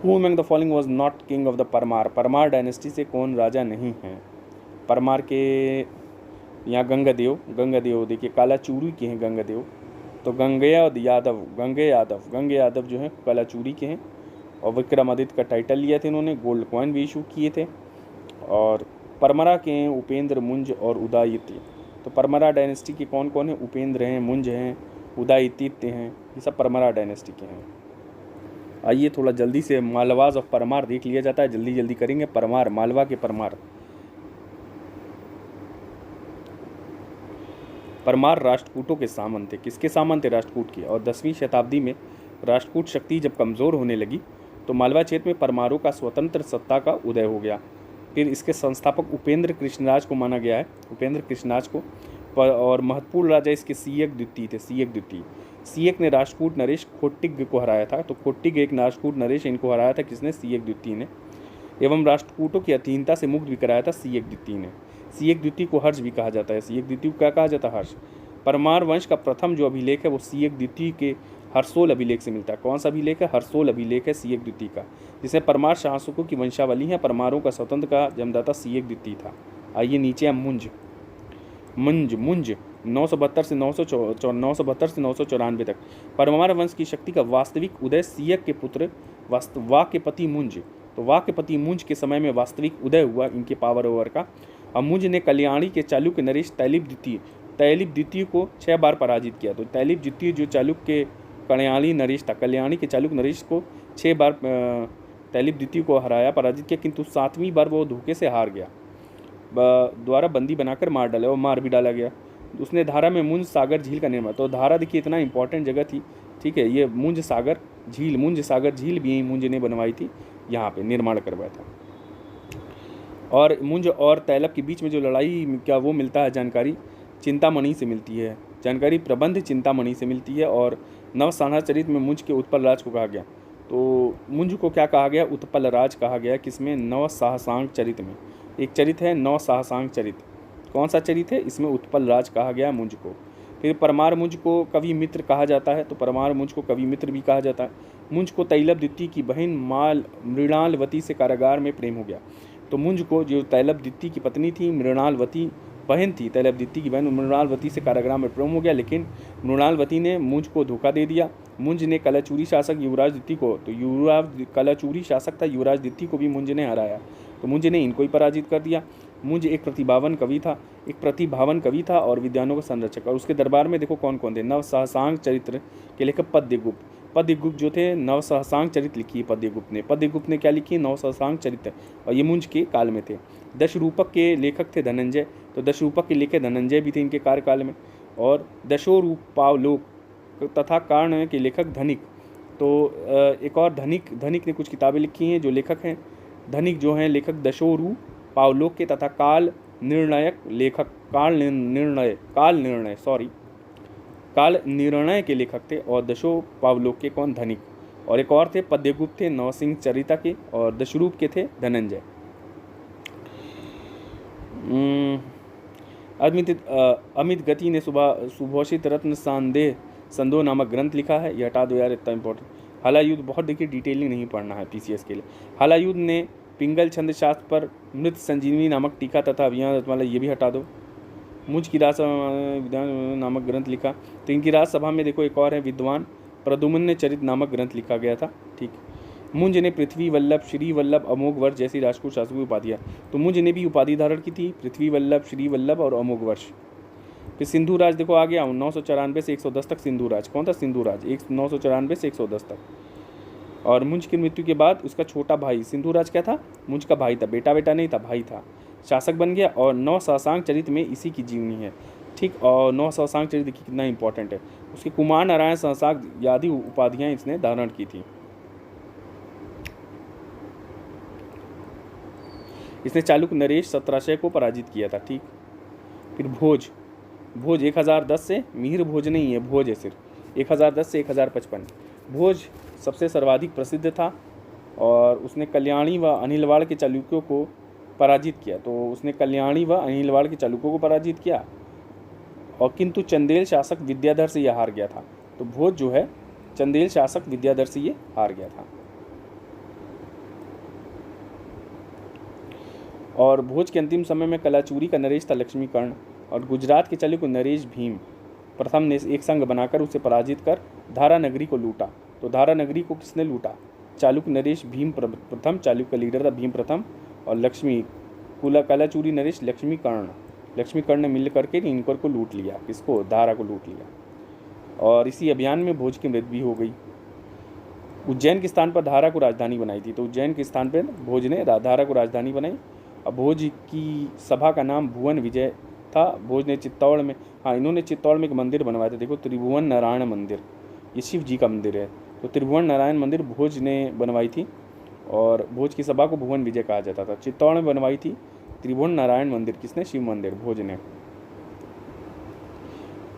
Who among the following was not king of the Parmar dynasty से कौन राजा नहीं है? परमार के यहाँ गंगादेव देखिए कालाचूरी के हैं गंगादेव। तो गंगे यादव जो हैं कालाचूरी के हैं। और विक्रमादित्य का टाइटल लिया था इन्होंने, गोल्ड कॉइन भी इशू किए थे। और परमरा के हैं उपेंद्र, मुंज और उदयित्य। तो परमरा डायनेस्टी के कौन कौन हैं? उपेंद्र हैं, मुंज हैं, उदयित्य हैं, ये सब परमरा डायनेस्टी के हैं। आइए थोड़ा जल्दी से मालवाज ऑफ परमार देख लिया जाता है, जल्दी करेंगे। परमार, मालवा के परमार राष्ट्रकूटों के सामंत थे। किसके सामंत थे? राष्ट्रकूट के। और 10वीं शताब्दी में राष्ट्रकूट शक्ति जब कमज़ोर होने लगी तो मालवा क्षेत्र में परमारों का स्वतंत्र सत्ता का उदय हो गया। फिर इसके संस्थापक उपेंद्र कृष्णराज को माना गया है, उपेंद्र कृष्णराज को। और महत्वपूर्ण राजा इसके सीयक द्वितीय थे, सीयक ने राष्ट्रकूट नरेश खोट्टिग को हराया था। तो खोट्टिग एक राष्ट्रकूट नरेश, इनको हराया था किसने? सीयक द्वितीय ने। एवं राष्ट्रकूटों की अधीनता से मुक्त भी कराया था सीयक द्वितीय ने। सीयक द्वितीय को हर्ष भी कहा जाता है। सीयक द्वितीय को क्या कहा जाता है? हर्ष। परमार वंश का प्रथम जो अभिलेख है वो सीएक द्वितीय के हर्षोल अभिलेख से मिलता है। कौन सा अभिलेख है? हर्षोल अभिलेख है सीएक द्वितीय का, जिसमें परमार शासकों की वंशावली है। परमारों का स्वतंत्र का जन्मदाता सीएक द्वितीय था। आइए नीचे हम मुंज 972 से 994 तक। परमार वंश की शक्ति का वास्तविक उदय सीएक के पुत्र वाक्यपति मुंज, तो वाक्यपति मुंज के समय में वास्तविक उदय हुआ इनके पावर ओवर का। अब मुंज ने कल्याणी के चालुक्य नरेश तैलिप द्वितीय को 6 बार पराजित किया। तो तैलिप द्वितीय जो चालुक्य के कल्याणी नरेश था, कल्याणी के चालुक्य नरेश को 6 बार तैलिप द्वितीय को हराया, पराजित किया, किंतु 7वीं बार वो धोखे से हार गया, द्वारा बंदी बनाकर मार भी डाला गया। उसने धारा में मुंज सागर झील का निर्माण, तो धारा देखिए इतना इंपॉर्टेंट जगह थी, ठीक है। ये मुंज सागर झील भी मुंज ने बनवाई थी, यहाँ पे निर्माण करवाया था। और मुंज और तैलप के बीच में जो लड़ाई क्या वो मिलता है जानकारी चिंतामणि से मिलती है, जानकारी प्रबंध चिंतामणि से मिलती है। और नवसाना चरित में मुंज के उत्पल राज को कहा गया, तो मुंज को क्या कहा गया? उत्पल राज कहा गया। किसमें? नवसाहसांग चरित में। एक चरित है नवसाहसांग चरित, कौन सा चरित है? इसमें उत्पल राज कहा गया मुंज को। फिर परमार मुंज को कवि मित्र कहा जाता है, तो परमार मुंज को कवि मित्र भी कहा जाता है। मुंज को तैलप द्वितीय की बहन मृणालवती से कारागार में प्रेम हो गया। तो मुंज को जो तैलप द्वितीय की पत्नी थी, मृणालवती बहन थी, तैलप द्वितीय की बहन मृणालवती से कारागार में प्रेम हो गया, लेकिन मृणालवती ने मुंज को धोखा दे दिया। मुंज ने कलाचूरी शासक युवराज द्वितीय को, तो युवराज कलाचूरी शासक था युवराज द्वितीय को भी मुंज ने हराया, तो मुंज ने इनको ही पराजित कर दिया। मुंज एक प्रतिभावन कवि था और विद्वानों का संरक्षक। और उसके दरबार में देखो कौन कौन थे? नवसाहसांग चरित्र के लेखक पद्यगुप्त जो थे, नवसाहसांग चरित लिखी है पद्यगुप्त ने क्या लिखी? नवसाहसांग चरित्र, और ये मुंज के काल में थे। दशरूपक के लेखक थे धनंजय, तो दशरूपक के लेखक धनंजय भी थे इनके कार्यकाल में। और दशोरूपावलोक तथा कारण के लेखक धनिक, तो एक और धनिक ने कुछ किताबें लिखी हैं। जो लेखक हैं धनिक जो हैं लेखक दशोरूपावलोक के, तथा काल निर्णय के लेखक थे। और दशोपावलोक के कौन? धनिक। और एक और थे पद्यगुप्त थे नवसिंह चरिता के, और दशरूप के थे धनंजय। अमित गति ने सुभाषित रत्न संदेह नामक ग्रंथ लिखा है, ये हटा दो यार, इतना इंपॉर्टेंट। हलायुद्ध बहुत देखिए डिटेलिंग नहीं पढ़ना है पीसीएस के लिए। हलायुद्ध ने पिंगल छंद शास्त्र पर मृत संजीवनी नामक टीका तथा अभियान रत्नमाला, ये भी हटा दो। मुंज की राजसभा नामक ग्रंथ लिखा, तो इनकी राजसभा में देखो एक और है विद्वान प्रदुम्न चरित नामक ग्रंथ लिखा गया था, ठीक। मुंज ने पृथ्वी वल्लभ, श्री वल्लभ, अमोघ वर्ष जैसी राजपूत शासकों की उपाधियाँ, तो मुंज ने भी उपाधि धारण की थी, पृथ्वी वल्लभ, श्री वल्लभ और अमोघ वर्ष। फिर सिंधु राज देखो आ गया 994 से 110 तक सिंधु राज। कौन था? सिंधु राज 994 से 110 तक। और मुंज की मृत्यु के बाद उसका छोटा भाई सिंधु राज क्या था? मुंज का भाई था, बेटा नहीं था, भाई था, शासक बन गया। और नवसाहसांग चरित में इसी की जीवनी है, ठीक। और नवसाहसांग चरित देखिए कितना इंपॉर्टेंट है। उसके कुमार नारायण सहसाग आदि उपाधियाँ इसने धारण की थी। इसने चालुक्य नरेश 1700 को पराजित किया था, ठीक। फिर भोज 1010 से, मिहिर भोज नहीं है, भोज है सिर्फ 1010 से 1055। भोज सबसे सर्वाधिक प्रसिद्ध था और उसने कल्याणी व अनिलवाड़ के चालुक्यों को पराजित किया। तो उसने कल्याणी व अनिलवाड़ के चालुक्यों को पराजित किया, और किंतु चंदेल शासक विद्याधर से यह हार गया था। तो भोज जो है चंदेल शासक विद्याधर से ये हार गया था। और भोज के अंतिम समय में कलाचूरी का नरेश था लक्ष्मीकर्ण, और गुजरात के चालुक्य नरेश भीम प्रथम ने एक संघ बनाकर उसे पराजित कर धारा नगरी को लूटा। तो धारा नगरी को किसने लूटा? चालुक्य नरेश भीम प्रथम, चालुक्य लीडर था भीम प्रथम, और कलाचूरी नरेश लक्ष्मीकर्ण ने मिल करके इनको को लूट लिया। किसको? धारा को लूट लिया। और इसी अभियान में भोज की मृत्यु भी हो गई। उज्जैन के स्थान पर धारा को राजधानी बनाई थी, तो उज्जैन के स्थान पर भोज ने धारा को राजधानी बनाई। अब भोज की सभा का नाम भुवन विजय था। भोज ने चित्तौड़ में, इन्होंने चित्तौड़ में एक मंदिर बनवाया था, देखो त्रिभुवन नारायण मंदिर, ये शिव जी का मंदिर है। तो त्रिभुवन नारायण मंदिर भोज ने बनवाई थी, और भोज की सभा को भुवन विजय कहा जाता था। चित्तौड़ में बनवाई थी त्रिभुवन नारायण मंदिर, किसने? शिव मंदिर, भोज ने।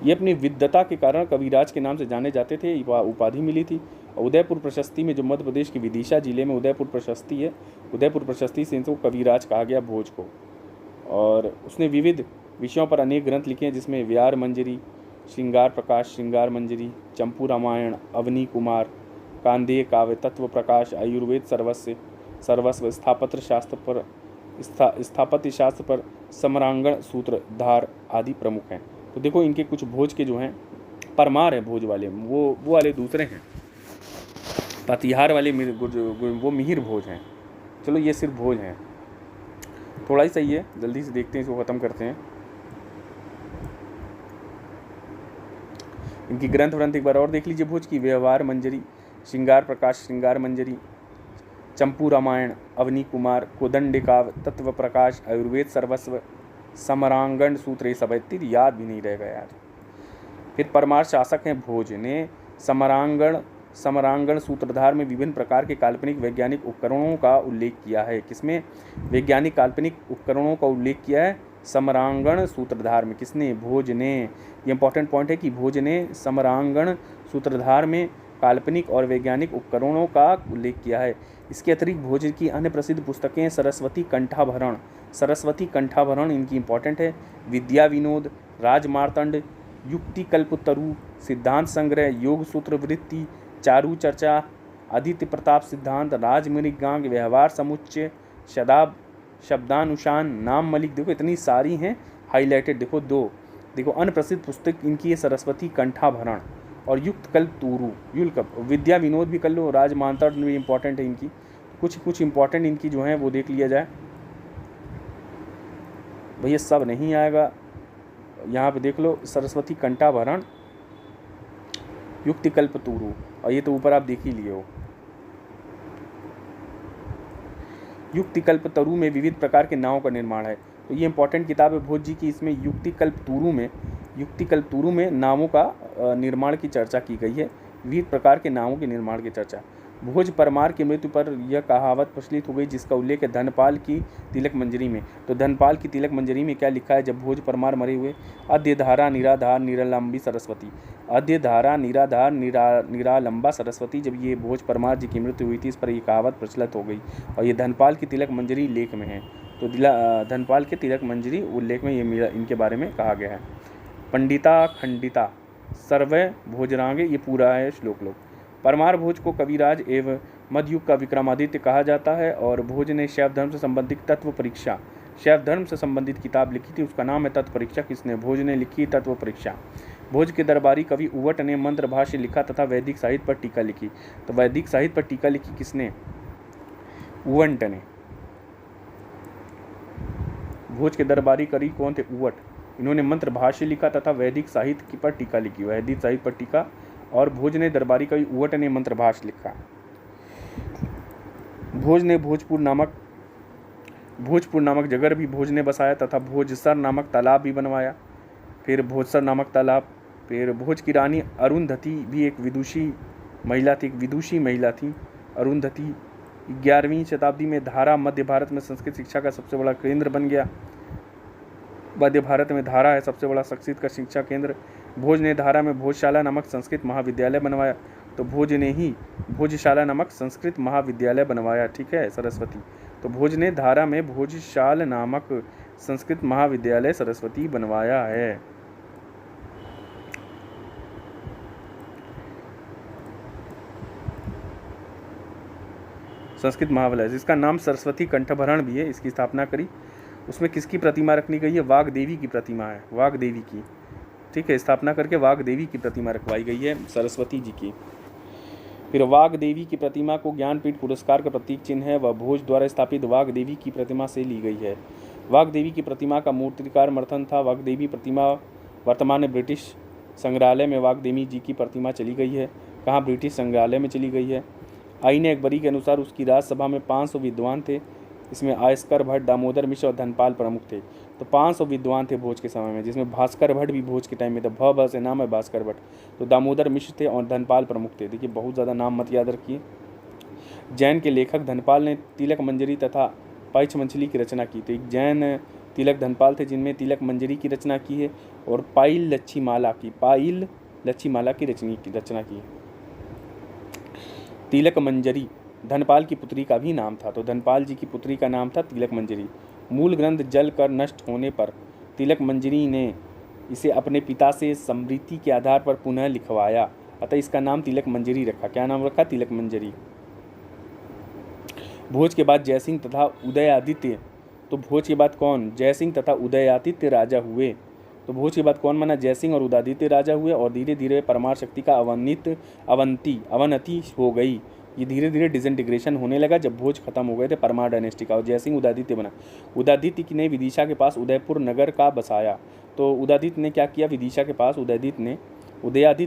ये अपनी विद्वता के कारण कविराज के नाम से जाने जाते थे, उपाधि मिली थी। उदयपुर प्रशस्ति में, जो मध्य प्रदेश के विदिशा जिले में उदयपुर प्रशस्ति है, उदयपुर प्रशस्ति से इनको कविराज कहा गया भोज को। और उसने विविध विषयों पर अनेक ग्रंथ लिखे हैं, जिसमें व्यार मंजरी, श्रृंगार प्रकाश श्रृंगार मंजरी, चंपू रामायण, अवनी कुमार, कांदेय काव्य, तत्व प्रकाश, आयुर्वेद सर्वस्व, स्थापत्य शास्त्र पर समरांगण, सूत्रधार आदि प्रमुख हैं। तो देखो इनके कुछ भोज के जो हैं, परमार है भोज वाले, वो वाले दूसरे हैं, पतिहार वाले वो मिहिर भोज हैं। चलो ये सिर्फ भोज हैं, थोड़ा ही सही है, जल्दी से देखते हैं, इसको ख़त्म करते हैं। इनकी ग्रंथ एक बार और देख लीजिए भोज की। व्यवहार मंजरी, श्रृंगार प्रकाश श्रृंगार मंजरी, चंपू रामायण, अवनी कुमार, कोदंड काव्य, तत्व प्रकाश, आयुर्वेद सर्वस्व, समरांगण सूत्र, ये सब है, याद भी नहीं रहेगा यार। फिर परमार शासक हैं भोज ने समरांगण सूत्रधार में विभिन्न प्रकार के काल्पनिक वैज्ञानिक उपकरणों का उल्लेख किया है। किसमें? वैज्ञानिक काल्पनिक उपकरणों का उल्लेख किया है समरांगण सूत्रधार में। किसने? भोज ने। ये इंपॉर्टेंट पॉइंट है कि भोज ने समरांगण सूत्रधार में काल्पनिक और वैज्ञानिक उपकरणों का उल्लेख किया है। इसके अतिरिक्त भोज की अन्य प्रसिद्ध पुस्तकें सरस्वती कंठाभरण इनकी इंपॉर्टेंट है, विद्या विनोद, राजमार्तंड, युक्तिकल्पतरु, सिद्धांत संग्रह, योग सूत्र वृत्ति, चारु चर्चा, आदित्य प्रताप सिद्धांत, राजमृगांक, व्यवहार समुच्चय, शब्दानुशान, नाम मलिक। देखो इतनी सारी हैं हाईलाइटेड। देखो अन्य प्रसिद्ध पुस्तक इनकी है सरस्वती कंठाभरण और युक्तकल्पतरु, विद्या विनोद भी कर लो, राजमार्तंड भी इंपॉर्टेंट है इनकी। कुछ इंपॉर्टेंट इनकी जो है वो देख लिया जाए। भैया सब नहीं आएगा, यहाँ पे देख लो सरस्वती कंठाभरण, युक्तिकल्पतरु, और ये तो ऊपर आप देख ही लिए हो। युक्तिकल्पतरु में विविध प्रकार के नावों का निर्माण है। तो ये इंपॉर्टेंट किताब है भोज जी की। इसमें युक्तिकल्पतरु में नावों का निर्माण की चर्चा की गई है, विविध प्रकार के नावों के निर्माण की चर्चा। भोज परमार की मृत्यु पर यह कहावत प्रचलित हो गई, जिसका उल्लेख है धनपाल की तिलक मंजरी में। तो धनपाल की तिलक मंजरी में क्या लिखा है जब भोज परमार मरे हुए? अद्य धारा निराधार निरालंबी सरस्वती, अद्य धारा निराधार निरालंबा सरस्वती। जब ये भोज परमार जी की मृत्यु हुई थी, इस पर यह कहावत प्रचलित हो गई, और ये धनपाल की तिलक मंजरी लेख में है। तो धनपाल के तिलक मंजरी उल्लेख में ये इनके बारे में कहा गया है। पंडिता खंडिता सर्वे भोजरांगे, ये पूरा है श्लोक लोग। परमार भोज को कविराज एवं मध्ययुग का विक्रमादित्य कहा जाता है, और भोज ने शैव धर्म से संबंधित शैव धर्म से संबंधित किताब लिखी थी, उसका नाम है तत्व परीक्षा। किसने? भोज ने लिखी तत्व परीक्षा। भोज के दरबारी कवि उवट ने मंत्र भाष्य लिखा तथा वैदिक साहित्य पर टीका लिखी। तो वैदिक साहित्य पर टीका लिखी किसने? उवंट ने। भोज के दरबारी कवि कौन थे? उवट। इन्होंने मंत्र भाष्य लिखा तथा वैदिक साहित्य पर टीका लिखी, वैदिक साहित्य पर टीका। और भोज ने दरबारी कवि उवट ने मंत्र भाष्य लिखा। भोज ने भोजपुर नामक जगह भी भोज ने बसाया तथा भोजसर नामक तालाब भी बनवाया। फिर भोजसर नामक तालाब। फिर भोज की रानी अरुंधति भी एक विदुषी महिला थी, अरुंधति। 11वीं शताब्दी में धारा मध्य भारत में संस्कृत शिक्षा का सबसे बड़ा केंद्र बन गया। मध्य भारत में धारा है सबसे बड़ा संस्कृत का शिक्षा केंद्र। भोज ने धारा में भोजशाला नामक संस्कृत महाविद्यालय बनवाया। तो भोज ने ही भोजशाला नामक संस्कृत महाविद्यालय बनवाया, ठीक है सरस्वती। तो भोज ने धारा में भोजशाला नामक संस्कृत महाविद्यालय सरस्वती बनवाया है। संस्कृत महाविद्यालय जिसका नाम सरस्वती कंठभरण भी है, इसकी स्थापना करी। उसमें किसकी प्रतिमा रखनी गई है? वाग देवी की प्रतिमा है, वाग देवी की, ठीक है। स्थापना करके वाग देवी की प्रतिमा रखवाई गई है सरस्वती जी की। फिर वाग देवी की प्रतिमा को ज्ञानपीठ पुरस्कार का प्रतीक चिन्ह है, वह भोज द्वारा स्थापित वाग देवी की प्रतिमा से ली गई है। वाग देवी की प्रतिमा का मूर्तिकार मर्थन था। वाग देवी प्रतिमा वर्तमान में ब्रिटिश संग्रहालय में वाग देवी जी की प्रतिमा चली गई है। कहाँ? ब्रिटिश संग्रहालय में चली गई है। आईने अकबरी के अनुसार उसकी राजसभा में 500 विद्वान थे। इसमें आयस्कर भट्ट, दामोदर मिश्र और धनपाल प्रमुख थे। तो 500 विद्वान थे भोज के समय में, जिसमें भास्कर भट्ट भी भोज के टाइम में था। भ से नाम है भास्कर भट्ट। तो दामोदर मिश्र थे और धनपाल प्रमुख थे। देखिए बहुत ज़्यादा नाम मत याद रखिए। जैन के लेखक धनपाल ने तिलक मंजरी तथा पैचमंचली की रचना की। तो एक जैन तिलक धनपाल थे जिनमें तिलक मंजरी की रचना की है और पाइल लच्छी माला की रचना की। तिलक मंजरी धनपाल की पुत्री का भी नाम था। तो धनपाल जी की पुत्री का नाम था तिलक मंजरी। मूल ग्रंथ जल कर नष्ट होने पर तिलक मंजरी ने इसे अपने पिता से स्मृति के आधार पर पुनः लिखवाया, अतः इसका नाम तिलक मंजरी रखा। क्या नाम रखा? तिलक मंजरी। भोज के बाद जयसिंह तथा उदयादित्य, तो भोज के बाद कौन? जयसिंह तथा उदयादित्य राजा हुए। तो भोज के बाद कौन बना? जयसिंह और उदयादित्य राजा हुए और धीरे धीरे परमार शक्ति का अवनति हो गई। ये धीरे धीरे डिसइंटीग्रेशन होने लगा जब भोज खत्म हो गए थे परमार डायनेस्टी का, और जयसिंह उदयादित्य बना। उदयादित्य ने विदिशा के पास उदयपुर नगर का बसाया। तो उदयादित्य ने क्या किया? विदिशा के पास उदयादित्य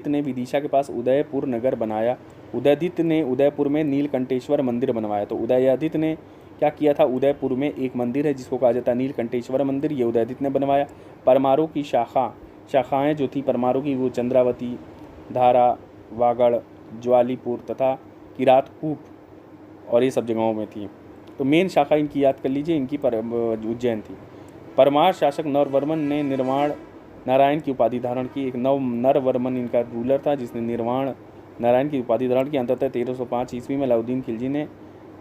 ने विदिशा के पास उदयपुर नगर बनाया। उदयादित्य ने उदयपुर में नीलकंठेश्वर मंदिर बनवाया। तो उदयादित्य ने क्या किया था? उदयपुर में एक मंदिर है जिसको कहा जाता है नीलकंठेश्वर मंदिर, ये उदयादित्य ने बनवाया। परमारों की शाखाएं जो थी परमारों की, वो चंद्रावती, धारा, वागड़, ज्वालीपुर तथा किरातकूप और ये सब जगहों में थी। तो मेन शाखा इनकी याद कर लीजिए, इनकी उज्जैन थी। परमार शासक नरवर्मन ने निर्वाण नारायण की उपाधि धारण की। एक नरवर्मन इनका रूलर था जिसने निर्वाण नारायण की उपाधि धारण की। अंततः 1305 ईस्वी में अलाउद्दीन खिलजी ने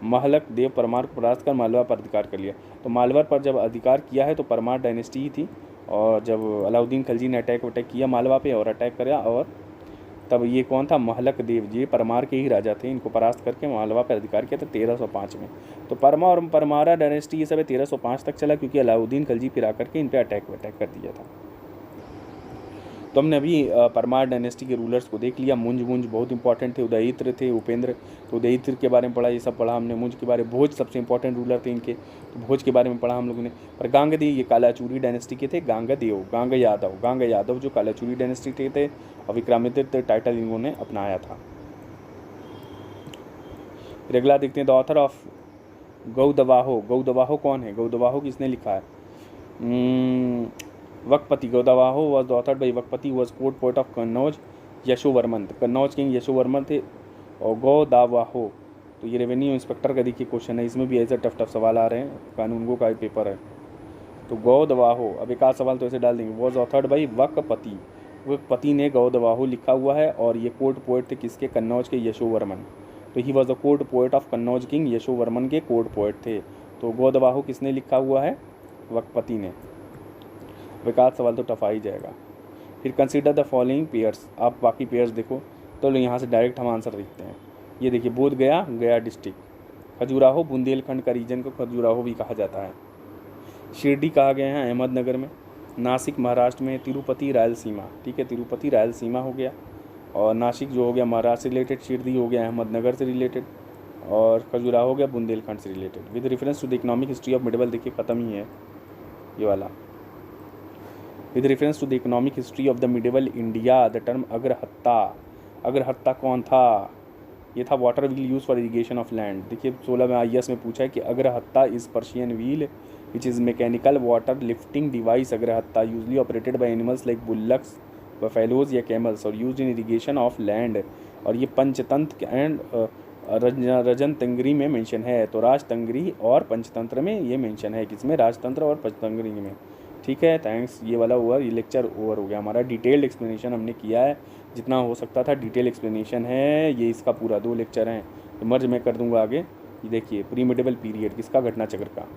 महलक देव परमार को परास्त कर मालवा पर अधिकार कर लिया। तो मालवा पर जब अधिकार किया है तो परमार डायनेस्टी ही थी, और जब अलाउद्दीन खिलजी ने अटैक किया मालवा पे और अटैक किया, और तब ये कौन था? महलक देव, ये परमार के ही राजा थे। इनको परास्त करके मालवा पर अधिकार किया था 1305 में। तो परमारा डायनेस्टी ये सब 1305 तक चला, क्योंकि अलाउद्दीन खिलजी फिर आकर के इन पर अटैक कर दिया था। तो हमने अभी परमार डायनेस्टी के रूलर्स को देख लिया। मुंज बहुत इंपॉर्टेंट थे, उदयित्र थे, उपेंद्र, तो उदयित्र के बारे में पढ़ा, ये सब पढ़ा हमने। मुंज के बारे में, भोज सबसे इंपॉर्टेंट रूलर थे इनके, तो भोज के बारे में पढ़ा हम लोगों ने। पर गांगदेव ये कालाचूरी डायनेस्टी के थे। गांग यादव जो कालाचूरी डायनेस्टी के थे, और विक्रमादित्य टाइटल इन्होंने अपनाया था। फिर अगला देखते हैं, the author of Gaudavaho. Gaudavaho कौन है? गौदवाहो किसने लिखा है? Vakpati. Gaudavaho was the author by Vakpati, was court poet of Kannauj Yashovarman. Kannauj king Yashovarman थे। और गौदवाहो, तो ये रेवेन्यू इंस्पेक्टर का देखिए क्वेश्चन है, इसमें भी ऐसे टफ सवाल आ रहे हैं, कानूनगो का पेपर है। तो गौदवाहो, अब एक आध सवाल तो ऐसे डाल देंगे। वॉज ऑथर्ड बाई वकपति, वकपति ने गौदवाहो लिखा हुआ है, और ये कोर्ट पोएट थे किसके? कन्नौज के यशोवर्मन। तो he was the court poet of Kannauj king, Yashovarman के कोर्ट पोएट थे। तो गौदवाहो किसने लिखा हुआ है? वकपति ने। विकास सवाल तो टफ आ ही जाएगा। फिर कंसीडर द फॉलोइंग पेयर्स, आप बाकी पेयर्स देखो। तो यहाँ से डायरेक्ट हम आंसर देखते हैं। ये देखिए, बोध गया डिस्ट्रिक्ट, खजुराहो बुंदेलखंड का रीजन को खजुराहो भी कहा जाता है। शिरडी कहा गया है अहमदनगर में। नासिक महाराष्ट्र में। तिरुपति रायलसीमा, ठीक है, तिरुपति रायलसीमा हो गया। और नासिक जो हो गया महाराष्ट्र से रिलेटेड, शिरडी हो गया अहमदनगर से रिलेटेड, और खजुराहो हो गया बुंदेलखंड से related. With reference to the economic history of medieval, देखिए ख़त्म ही है ये वाला। With reference to the economic history of the medieval India, the term araghatta. Araghatta कौन था? ये था water wheel use for irrigation of land. देखिए 16 में IAS में पूछा है कि araghatta is Persian wheel which is mechanical water lifting device. Araghatta usually operated by animals like bullocks, buffaloes या कैमल्स, और use in irrigation of land. और ये पंचतंत्र एंड रजनतंगरी में मेंशन है। तो राजतंगरी और पंचतंत्र में ये मेंशन है, किसमें? राजतंत्र और पंचतंगरी में। ठीक है, थैंक्स। ये वाला ओवर, ये लेक्चर ओवर हो गया हमारा। डिटेल्ड एक्सप्लेनेशन हमने किया है, जितना हो सकता था डिटेल एक्सप्लेनेशन है। ये इसका पूरा 2 लेक्चर हैं, तो मर्ज मैं कर दूंगा आगे। ये देखिए, प्री मिडिवल पीरियड किसका? घटना चक्र का।